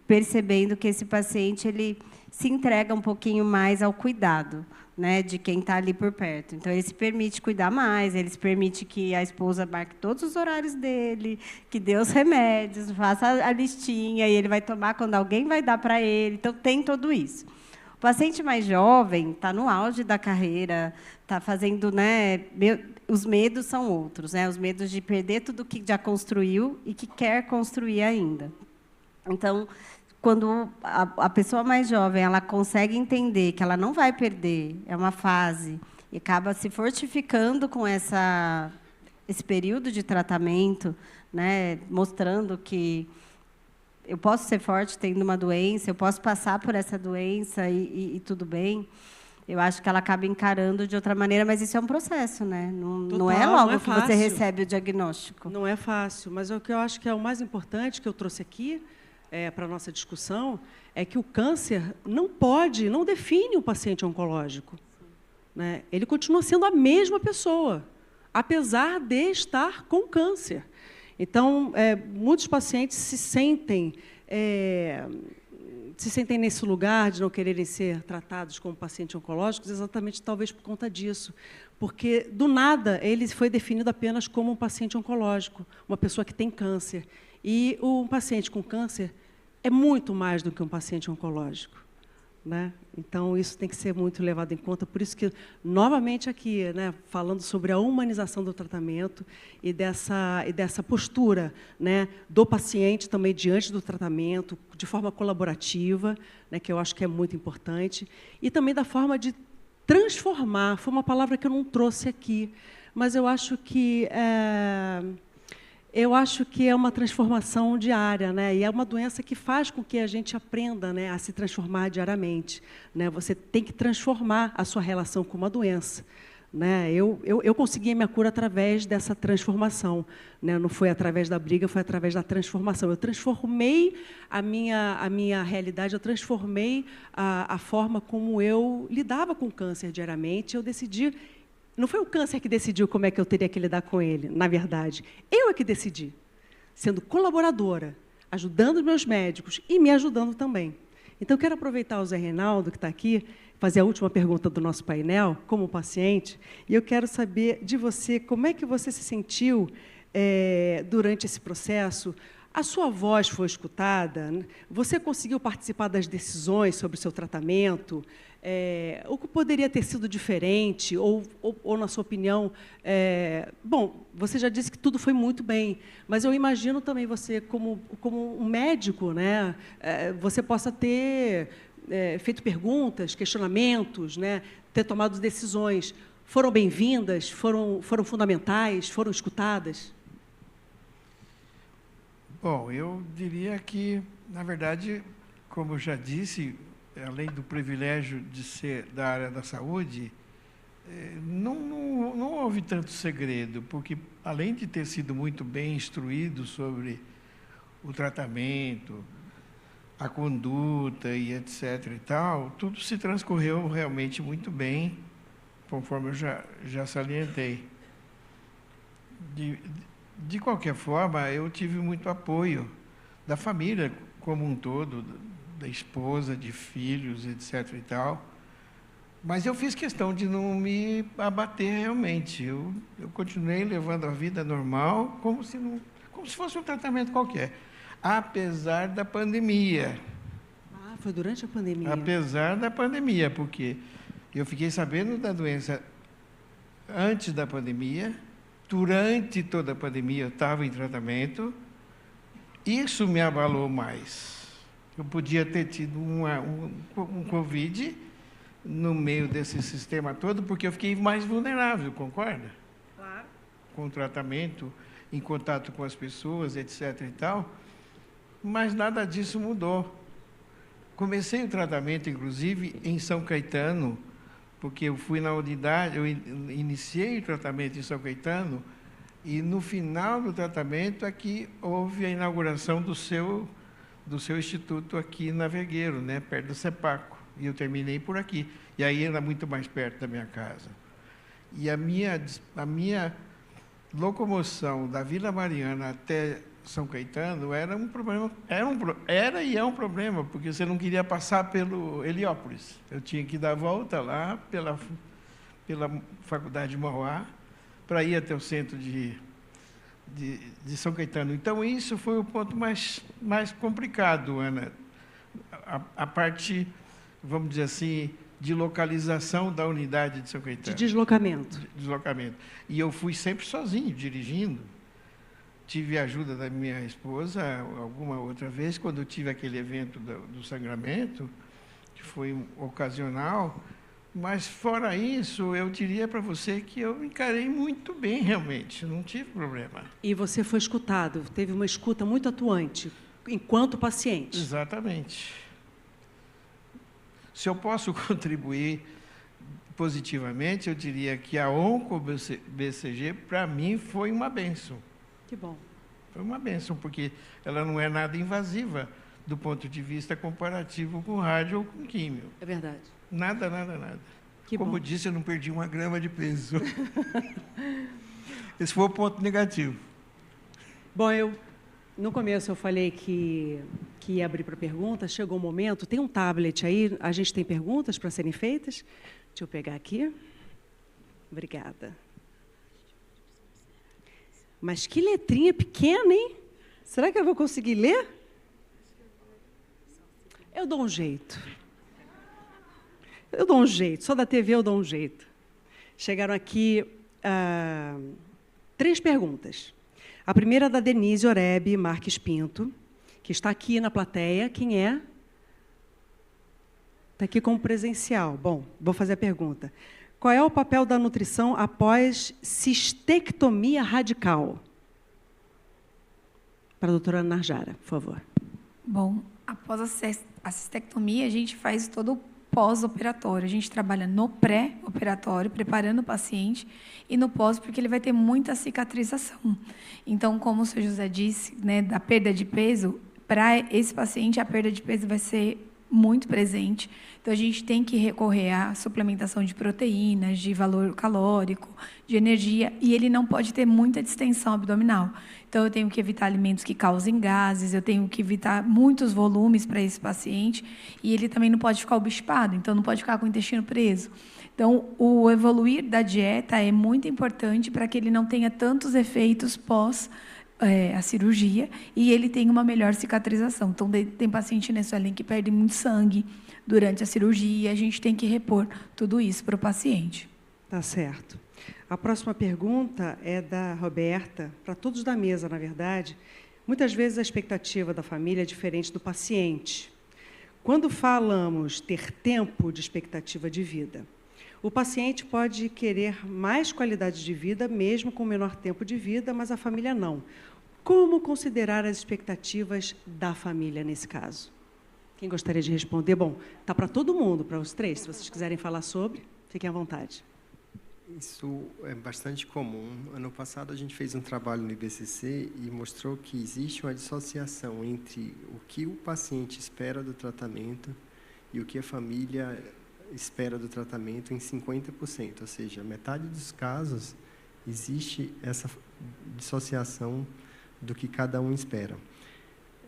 D: percebendo que esse paciente ele se entrega um pouquinho mais ao cuidado, né, de quem está ali por perto. Então, ele se permite cuidar mais, ele se permite que a esposa marque todos os horários dele, que dê os remédios, faça a listinha, e ele vai tomar quando alguém vai dar para ele. Então, tem tudo isso. O paciente mais jovem está no auge da carreira, está fazendo... né, os medos são outros, né, os medos de perder tudo que já construiu e que quer construir ainda. Então, quando a pessoa mais jovem ela consegue entender que ela não vai perder, é uma fase, e acaba se fortificando com esse período de tratamento, né, mostrando que eu posso ser forte tendo uma doença, eu posso passar por essa doença e tudo bem, eu acho que ela acaba encarando de outra maneira, mas isso é um processo, né? Não é logo que você recebe o diagnóstico.
A: Não é fácil, mas o que eu acho que é o mais importante que eu trouxe aqui, para a nossa discussão, é que o câncer não define o paciente oncológico. Né? Ele continua sendo a mesma pessoa, apesar de estar com câncer. Então, muitos pacientes se sentem nesse lugar de não quererem ser tratados como pacientes oncológicos, exatamente, talvez, por conta disso. Porque, do nada, ele foi definido apenas como um paciente oncológico, uma pessoa que tem câncer. E um paciente com câncer é muito mais do que um paciente oncológico. Né? Então, isso tem que ser muito levado em conta. Por isso que, novamente aqui, né, falando sobre a humanização do tratamento e dessa postura, né, do paciente também diante do tratamento, de forma colaborativa, né, que eu acho que é muito importante, e também da forma de transformar. Foi uma palavra que eu não trouxe aqui, mas eu acho que Eu acho que é uma transformação diária, né? E é uma doença que faz com que a gente aprenda, né, a se transformar diariamente, né? Você tem que transformar a sua relação com uma doença, né? Eu consegui a minha cura através dessa transformação, né? Não foi através da briga, foi através da transformação. Eu transformei a minha realidade, eu transformei a forma como eu lidava com o câncer diariamente. Eu decidi. Não foi o câncer que decidiu como é que eu teria que lidar com ele, na verdade. Eu é que decidi, sendo colaboradora, ajudando os meus médicos e me ajudando também. Então, eu quero aproveitar o Zé Reinaldo, que está aqui, fazer a última pergunta do nosso painel, como paciente, e eu quero saber de você como é que você se sentiu durante esse processo. A sua voz foi escutada? Você conseguiu participar das decisões sobre o seu tratamento? O que poderia ter sido diferente? Ou na sua opinião... bom, você já disse que tudo foi muito bem, mas eu imagino também você, como um médico, né, você possa ter feito perguntas, questionamentos, né, ter tomado decisões. Foram bem-vindas? Foram fundamentais? Foram escutadas?
E: Bom, eu diria que, na verdade, como eu já disse, além do privilégio de ser da área da saúde, não houve tanto segredo, porque, além de ter sido muito bem instruído sobre o tratamento, a conduta e etc. e tal, tudo se transcorreu realmente muito bem, conforme eu já salientei. De qualquer forma, eu tive muito apoio da família como um todo, da esposa, de filhos, etc. e tal. Mas eu fiz questão de não me abater realmente. Eu continuei levando a vida normal, como se fosse um tratamento qualquer, apesar da pandemia.
A: Ah, foi durante a pandemia.
E: Apesar da pandemia, porque eu fiquei sabendo da doença antes da pandemia. Durante toda a pandemia, eu estava em tratamento. Isso me abalou mais. Eu podia ter tido um Covid no meio desse sistema todo, porque eu fiquei mais vulnerável, concorda?
A: Claro.
E: Com o tratamento, em contato com as pessoas, etc. e tal. Mas nada disso mudou. Comecei o tratamento, inclusive, em São Caetano, porque eu fui na unidade, eu iniciei o tratamento em São Caetano, e no final do tratamento aqui houve a inauguração do seu instituto aqui na Vergueiro, né, perto do Cepaco, e eu terminei por aqui. E aí era muito mais perto da minha casa. E a minha locomoção da Vila Mariana até São Caetano era um problema, era e é um problema, porque você não queria passar pelo Heliópolis. Eu tinha que dar a volta lá pela Faculdade de Mauá para ir até o centro de São Caetano. Então, isso foi o ponto mais complicado, Ana. A parte, vamos dizer assim, de localização da unidade de São Caetano.
A: De deslocamento.
E: Deslocamento. E eu fui sempre sozinho, dirigindo. Tive a ajuda da minha esposa alguma outra vez, quando eu tive aquele evento do sangramento, que foi ocasional. Mas, fora isso, eu diria para você que eu encarei muito bem, realmente. Não tive problema.
A: E você foi escutado, teve uma escuta muito atuante, enquanto paciente.
E: Exatamente. Se eu posso contribuir positivamente, eu diria que a OncoBCG, para mim, foi uma bênção.
A: Que bom.
E: Foi uma bênção, porque ela não é nada invasiva do ponto de vista comparativo com rádio ou com químio.
A: É verdade.
E: Nada, nada, nada.
A: Que
E: Como
A: bom.
E: eu disse, eu não perdi 1 grama de peso. Esse foi o ponto negativo.
A: Bom, no começo eu falei que ia abrir para perguntas, chegou o momento, tem um tablet aí, a gente tem perguntas para serem feitas? Deixa eu pegar aqui. Obrigada. Mas que letrinha pequena, hein? Será que eu vou conseguir ler? Eu dou um jeito. Eu dou um jeito, só da TV eu dou um jeito. Chegaram aqui 3 perguntas. A primeira é da Denise Oreb Marques Pinto, que está aqui na plateia. Quem é? Está aqui como presencial. Bom, vou fazer a pergunta. Qual é o papel da nutrição após cistectomia radical? Para a doutora Narjara, por favor.
F: Bom, após a cistectomia, a gente faz todo o pós-operatório. A gente trabalha no pré-operatório, preparando o paciente, e no pós, porque ele vai ter muita cicatrização. Então, como o senhor José disse, né, da perda de peso, para esse paciente, a perda de peso vai ser muito presente. Então, a gente tem que recorrer à suplementação de proteínas, de valor calórico, de energia, e ele não pode ter muita distensão abdominal. Então, eu tenho que evitar alimentos que causem gases, eu tenho que evitar muitos volumes para esse paciente, e ele também não pode ficar obstipado, então não pode ficar com o intestino preso. Então, o evoluir da dieta é muito importante para que ele não tenha tantos efeitos pós a cirurgia, e ele tem uma melhor cicatrização. Então, tem paciente nesse além que perde muito sangue durante a cirurgia, e a gente tem que repor tudo isso para o paciente.
A: Tá certo. A próxima pergunta é da Roberta, para todos da mesa, na verdade. Muitas vezes a expectativa da família é diferente do paciente. Quando falamos ter tempo de expectativa de vida, o paciente pode querer mais qualidade de vida, mesmo com menor tempo de vida, mas a família não. Como considerar as expectativas da família nesse caso? Quem gostaria de responder? Bom, está para todo mundo, para os três. Se vocês quiserem falar sobre, fiquem à vontade.
C: Isso é bastante comum. Ano passado, a gente fez um trabalho no IBCC e mostrou que existe uma dissociação entre o que o paciente espera do tratamento e o que a família espera do tratamento em 50%. Ou seja, metade dos casos existe essa dissociação do que cada um espera.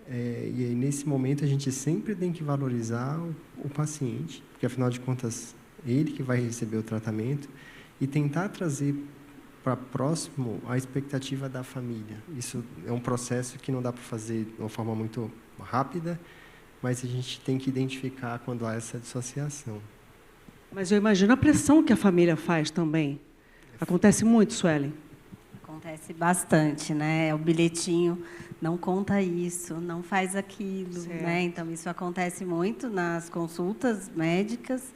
C: E aí, nesse momento, a gente sempre tem que valorizar o paciente, porque, afinal de contas, ele que vai receber o tratamento, e tentar trazer para próximo a expectativa da família. Isso é um processo que não dá para fazer de uma forma muito rápida, mas a gente tem que identificar quando há essa dissociação.
A: Mas eu imagino a pressão que a família faz também. Acontece muito, Suelen?
D: Acontece bastante, né? O bilhetinho não conta isso, não faz aquilo, né? Então, isso acontece muito nas consultas médicas.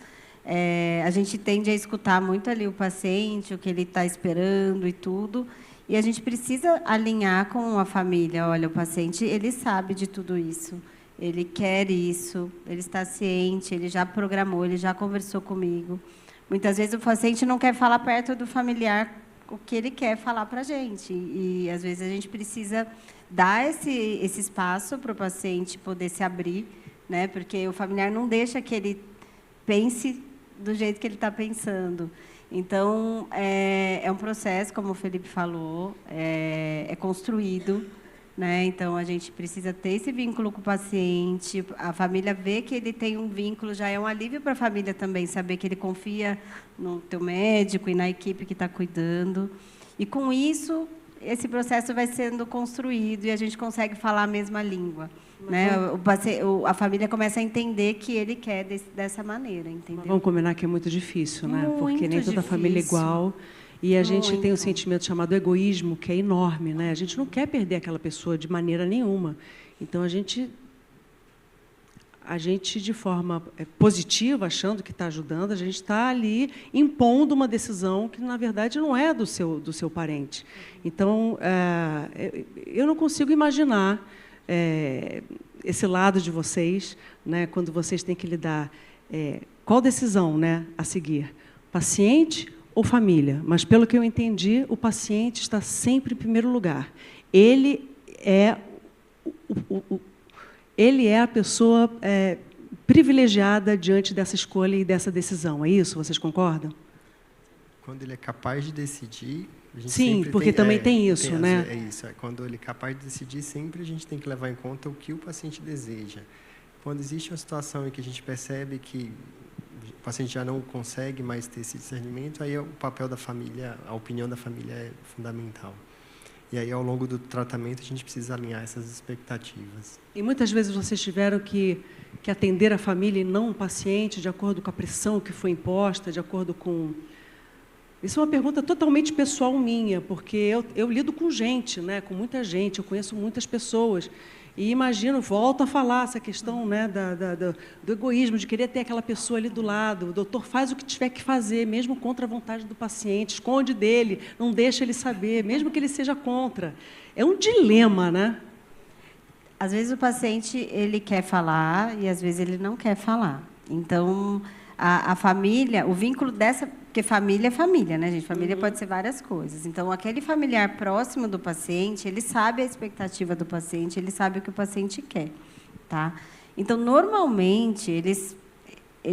D: A gente tende a escutar muito ali o paciente, o que ele está esperando e tudo, e a gente precisa alinhar com a família. Olha, o paciente, ele sabe de tudo isso, ele quer isso, ele está ciente, ele já programou, ele já conversou comigo. Muitas vezes o paciente não quer falar perto do familiar o que ele quer falar para a gente, e às vezes a gente precisa dar esse espaço para o paciente poder se abrir, né? Porque o familiar não deixa que ele pense do jeito que ele está pensando. Então, é um processo, como o Felipe falou, é construído, né? Então, a gente precisa ter esse vínculo com o paciente, a família vê que ele tem um vínculo, já é um alívio para a família também, saber que ele confia no teu médico e na equipe que está cuidando. E, com isso, esse processo vai sendo construído e a gente consegue falar a mesma língua. Né? A família começa a entender que ele quer dessa maneira, entendeu?
A: Vamos combinar que é muito difícil, né?
D: Muito
A: porque nem toda família é igual. E a gente tem um sentimento chamado egoísmo, que é enorme, né? A gente não quer perder aquela pessoa de maneira nenhuma. Então, a gente de forma positiva, achando que está ajudando, a gente está ali impondo uma decisão que, na verdade, não é do seu parente. Então, eu não consigo imaginar esse lado de vocês, né, quando vocês têm que lidar. Qual decisão, né, a seguir? Paciente ou família? Mas, pelo que eu entendi, o paciente está sempre em primeiro lugar. Ele é a pessoa privilegiada diante dessa escolha e dessa decisão. É isso? Vocês concordam?
C: Quando ele é capaz de decidir...
A: Sim, porque também tem isso, né?
C: É isso. Quando ele é capaz de decidir, sempre a gente tem que levar em conta o que o paciente deseja. Quando existe uma situação em que a gente percebe que o paciente já não consegue mais ter esse discernimento, aí o papel da família, a opinião da família é fundamental. E aí, ao longo do tratamento, a gente precisa alinhar essas expectativas.
A: E muitas vezes vocês tiveram que atender a família e não o paciente, de acordo com a pressão que foi imposta, de acordo com... Isso é uma pergunta totalmente pessoal minha, porque eu lido com gente, né, com muita gente, eu conheço muitas pessoas. E imagino, volto a falar essa questão, né, do egoísmo, de querer ter aquela pessoa ali do lado. O doutor faz o que tiver que fazer, mesmo contra a vontade do paciente, esconde dele, não deixa ele saber, mesmo que ele seja contra. É um dilema, né?
D: Às vezes o paciente ele quer falar e às vezes ele não quer falar. Então, a família, o vínculo dessa... Porque família é família, né, gente? Família pode ser várias coisas. Então, aquele familiar próximo do paciente, ele sabe a expectativa do paciente, ele sabe o que o paciente quer, tá? Então, normalmente, ele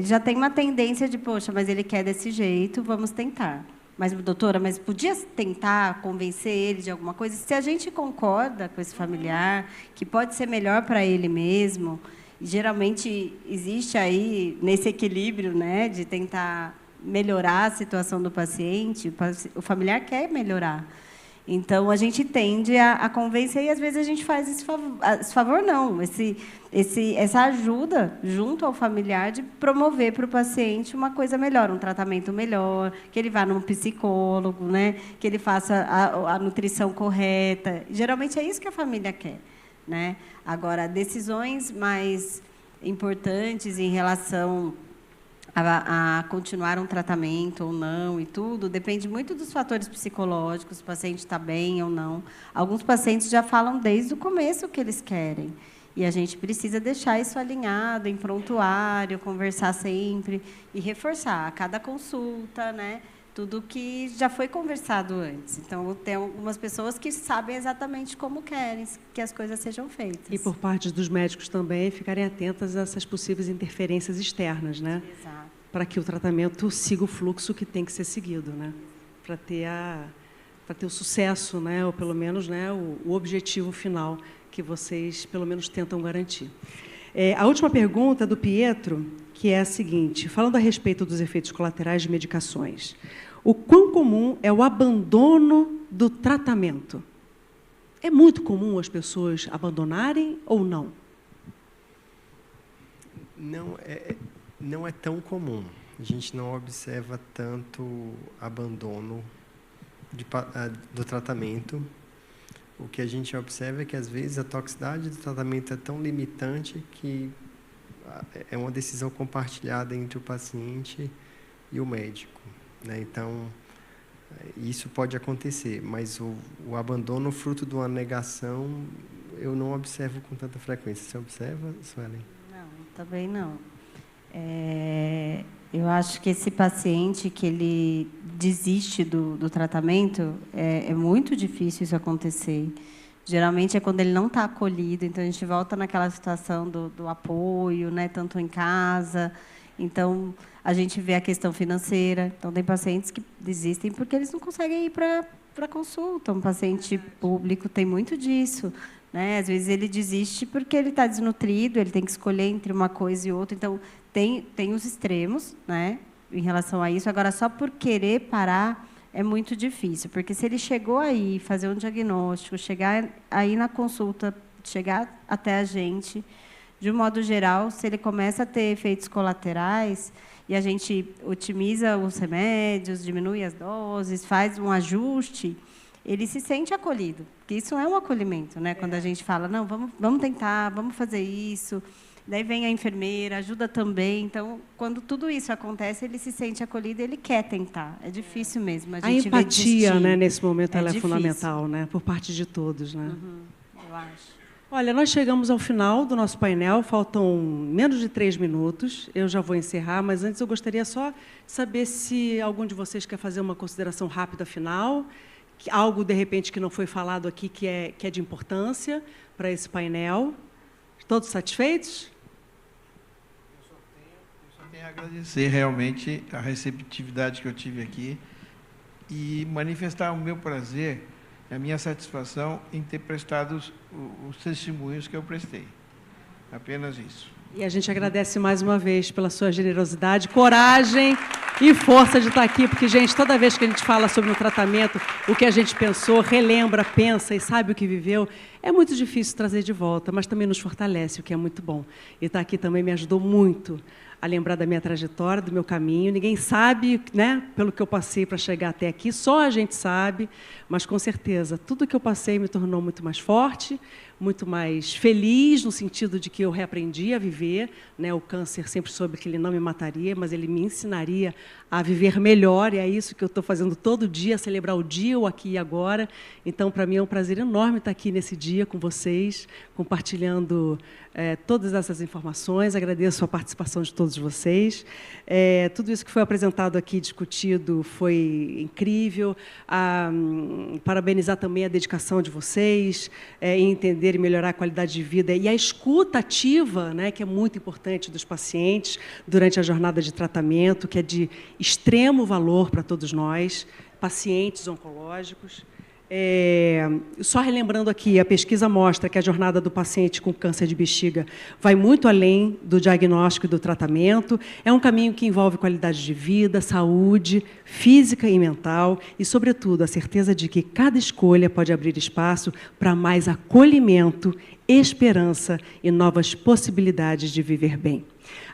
D: já tem uma tendência de, poxa, mas ele quer desse jeito, vamos tentar. Mas, doutora, mas podia tentar convencer ele de alguma coisa? Se a gente concorda com esse familiar, que pode ser melhor para ele mesmo, geralmente existe aí, nesse equilíbrio, né, de tentar melhorar a situação do paciente, o familiar quer melhorar. Então, a gente tende a convencer e, às vezes, a gente faz esse favor não, essa ajuda junto ao familiar de promover para o paciente uma coisa melhor, um tratamento melhor, que ele vá num psicólogo, né, que ele faça a nutrição correta. Geralmente, é isso que a família quer, né? Agora, decisões mais importantes em relação a continuar um tratamento ou não e tudo, depende muito dos fatores psicológicos, se o paciente está bem ou não. Alguns pacientes já falam desde o começo o que eles querem. E a gente precisa deixar isso alinhado, em prontuário, conversar sempre e reforçar a cada consulta, né, tudo que já foi conversado antes. Então, tem algumas pessoas que sabem exatamente como querem que as coisas sejam feitas.
A: E, por parte dos médicos também, ficarem atentas a essas possíveis interferências externas, né?
D: Exato.
A: Para que o tratamento siga o fluxo que tem que ser seguido, né? Para ter o sucesso, né? Ou, pelo menos, né, o objetivo final que vocês, pelo menos, tentam garantir. A última pergunta do Pietro, que é a seguinte, falando a respeito dos efeitos colaterais de medicações, o quão comum é o abandono do tratamento? É muito comum as pessoas abandonarem ou não?
C: Não é tão comum. A gente não observa tanto abandono do tratamento. O que a gente observa é que, às vezes, a toxicidade do tratamento é tão limitante que é uma decisão compartilhada entre o paciente e o médico, né? Então, isso pode acontecer, mas o abandono fruto de uma negação eu não observo com tanta frequência. Você observa, Suelen?
D: Não, também não. Eu acho que esse paciente que ele desiste do tratamento, é muito difícil isso acontecer. Geralmente é quando ele não está acolhido, então a gente volta naquela situação do apoio, né, tanto em casa. Então, a gente vê a questão financeira. Então, tem pacientes que desistem porque eles não conseguem ir para consulta. Um paciente público tem muito disso, né? Às vezes ele desiste porque ele está desnutrido, ele tem que escolher entre uma coisa e outra. Então, tem os extremos, né, em relação a isso. Agora, só por querer parar é muito difícil, porque se ele chegou aí, fazer um diagnóstico, chegar aí na consulta, chegar até a gente, de um modo geral, se ele começa a ter efeitos colaterais, e a gente otimiza os remédios, diminui as doses, faz um ajuste, ele se sente acolhido, porque isso é um acolhimento, né? Quando a gente fala, não, vamos tentar, vamos fazer isso. Daí vem a enfermeira, ajuda também. Então, quando tudo isso acontece, ele se sente acolhido e ele quer tentar. É difícil mesmo. A
A: empatia, né, nesse momento, ela é fundamental, né, por parte de todos, né?
D: Eu acho.
A: Olha, nós chegamos ao final do nosso painel, faltam menos de 3 minutos. Eu já vou encerrar, mas antes eu gostaria só de saber se algum de vocês quer fazer uma consideração rápida final, algo, de repente, que não foi falado aqui, que é de importância para esse painel. Todos satisfeitos?
E: Eu só tenho a agradecer realmente a receptividade que eu tive aqui e manifestar o meu prazer, a minha satisfação em ter prestado os testemunhos que eu prestei. Apenas isso.
A: E a gente agradece mais uma vez pela sua generosidade, coragem e força de estar aqui, porque, gente, toda vez que a gente fala sobre o tratamento, o que a gente pensou, relembra, pensa e sabe o que viveu, é muito difícil trazer de volta, mas também nos fortalece, o que é muito bom. E estar aqui também me ajudou muito a lembrar da minha trajetória, do meu caminho. Ninguém sabe, né, pelo que eu passei para chegar até aqui, só a gente sabe, mas, com certeza, tudo que eu passei me tornou muito mais forte, muito mais feliz, no sentido de que eu reaprendi a viver, né? O câncer sempre soube que ele não me mataria, mas ele me ensinaria a viver melhor, e é isso que eu estou fazendo todo dia, celebrar o dia, o aqui e agora. Então, para mim, é um prazer enorme estar aqui nesse dia com vocês, compartilhando todas essas informações. Agradeço a participação de todos vocês. Tudo isso que foi apresentado aqui, discutido, foi incrível. Parabenizar também a dedicação de vocês em entender e melhorar a qualidade de vida e a escuta ativa, né, que é muito importante dos pacientes durante a jornada de tratamento, que é de extremo valor para todos nós, pacientes oncológicos. Só relembrando aqui, a pesquisa mostra que a jornada do paciente com câncer de bexiga vai muito além do diagnóstico e do tratamento. É um caminho que envolve qualidade de vida, saúde física e mental e, sobretudo, a certeza de que cada escolha pode abrir espaço para mais acolhimento, esperança e novas possibilidades de viver bem.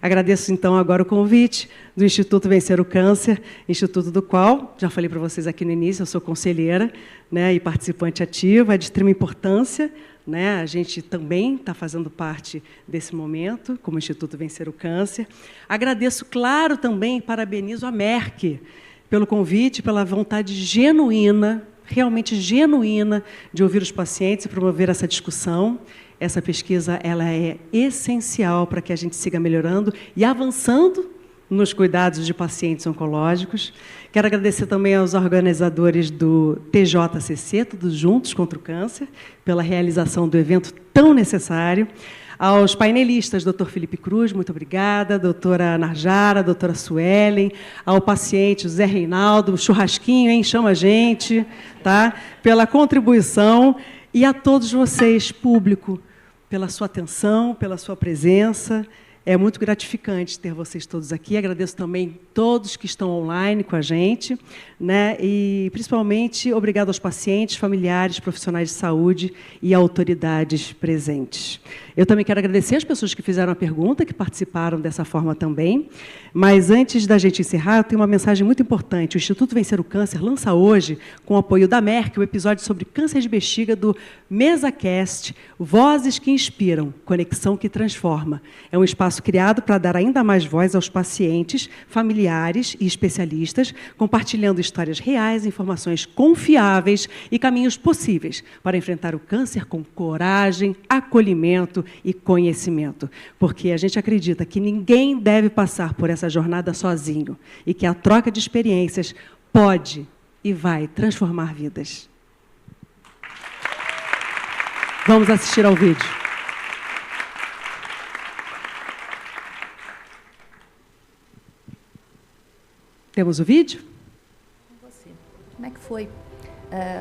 A: Agradeço, então, agora o convite do Instituto Vencer o Câncer, instituto do qual, já falei para vocês aqui no início, eu sou conselheira, né, e participante ativa, é de extrema importância, né, a gente também está fazendo parte desse momento, como Instituto Vencer o Câncer. Agradeço, claro, também, parabenizo a Merck pelo convite, pela vontade genuína, realmente genuína, de ouvir os pacientes e promover essa discussão. Essa pesquisa ela é essencial para que a gente siga melhorando e avançando nos cuidados de pacientes oncológicos. Quero agradecer também aos organizadores do TJCC, Todos Juntos contra o Câncer, pela realização do evento tão necessário. Aos painelistas, Dr. Felipe Cruz, muito obrigada, doutora Narjara, doutora Suelen, ao paciente Zé Reinaldo, churrasquinho, hein? Chama a gente, tá? Pela contribuição, e a todos vocês, público, pela sua atenção, pela sua presença. É muito gratificante ter vocês todos aqui. Agradeço também todos que estão online com a gente, né? E, principalmente, obrigado aos pacientes, familiares, profissionais de saúde e autoridades presentes. Eu também quero agradecer as pessoas que fizeram a pergunta, que participaram dessa forma também. Mas, antes da gente encerrar, eu tenho uma mensagem muito importante. O Instituto Vencer o Câncer lança hoje, com o apoio da Merck, o episódio sobre câncer de bexiga do MesaCast, Vozes que Inspiram, Conexão que Transforma. É um espaço criado para dar ainda mais voz aos pacientes, familiares e especialistas, compartilhando histórias reais, informações confiáveis e caminhos possíveis para enfrentar o câncer com coragem, acolhimento e conhecimento. Porque a gente acredita que ninguém deve passar por essa jornada sozinho e que a troca de experiências pode e vai transformar vidas. Vamos assistir ao vídeo. Temos o vídeo?
G: Você. Como é que foi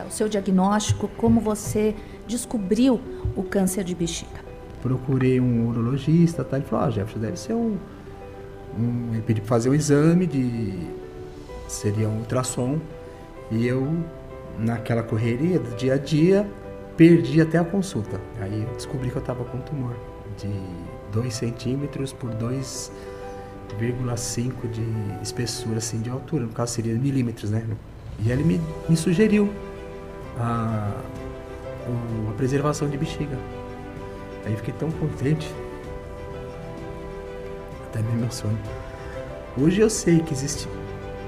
G: o seu diagnóstico? Como você descobriu o câncer de bexiga?
H: Procurei um urologista, tá? Ele falou, Jefferson, deve ser ele pediu para fazer um exame, seria um ultrassom, e eu, naquela correria do dia a dia, perdi até a consulta. Aí eu descobri que eu estava com um tumor de 2 centímetros por 2,5 de espessura, assim, de altura, no caso seria milímetros, né? E ele me sugeriu a preservação de bexiga. Aí eu fiquei tão contente, até me emociono. Hoje eu sei que existe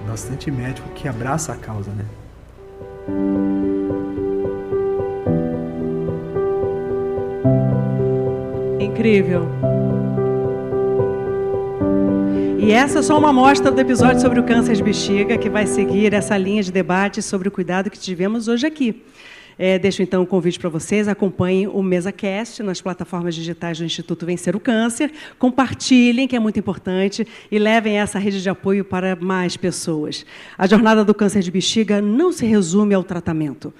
H: bastante médico que abraça a causa, né?
A: Incrível. E essa é só uma amostra do episódio sobre o câncer de bexiga, que vai seguir essa linha de debate sobre o cuidado que tivemos hoje aqui. Deixo, então, o convite para vocês. Acompanhem o MesaCast nas plataformas digitais do Instituto Vencer o Câncer. Compartilhem, que é muito importante, e levem essa rede de apoio para mais pessoas. A jornada do câncer de bexiga não se resume ao tratamento.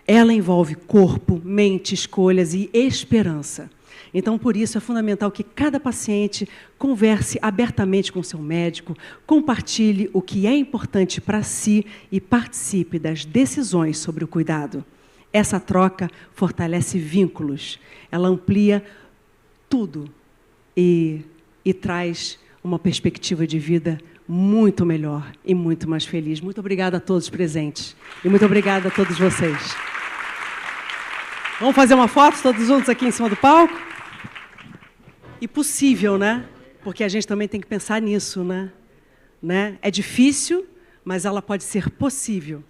A: Ela envolve corpo, mente, escolhas e esperança. Então, por isso, é fundamental que cada paciente converse abertamente com seu médico, compartilhe o que é importante para si e participe das decisões sobre o cuidado. Essa troca fortalece vínculos, ela amplia tudo e traz uma perspectiva de vida muito melhor e muito mais feliz. Muito obrigada a todos os presentes. E muito obrigada a todos vocês. Vamos fazer uma foto todos juntos aqui em cima do palco? E possível, né? Porque a gente também tem que pensar nisso, né? É difícil, mas ela pode ser possível.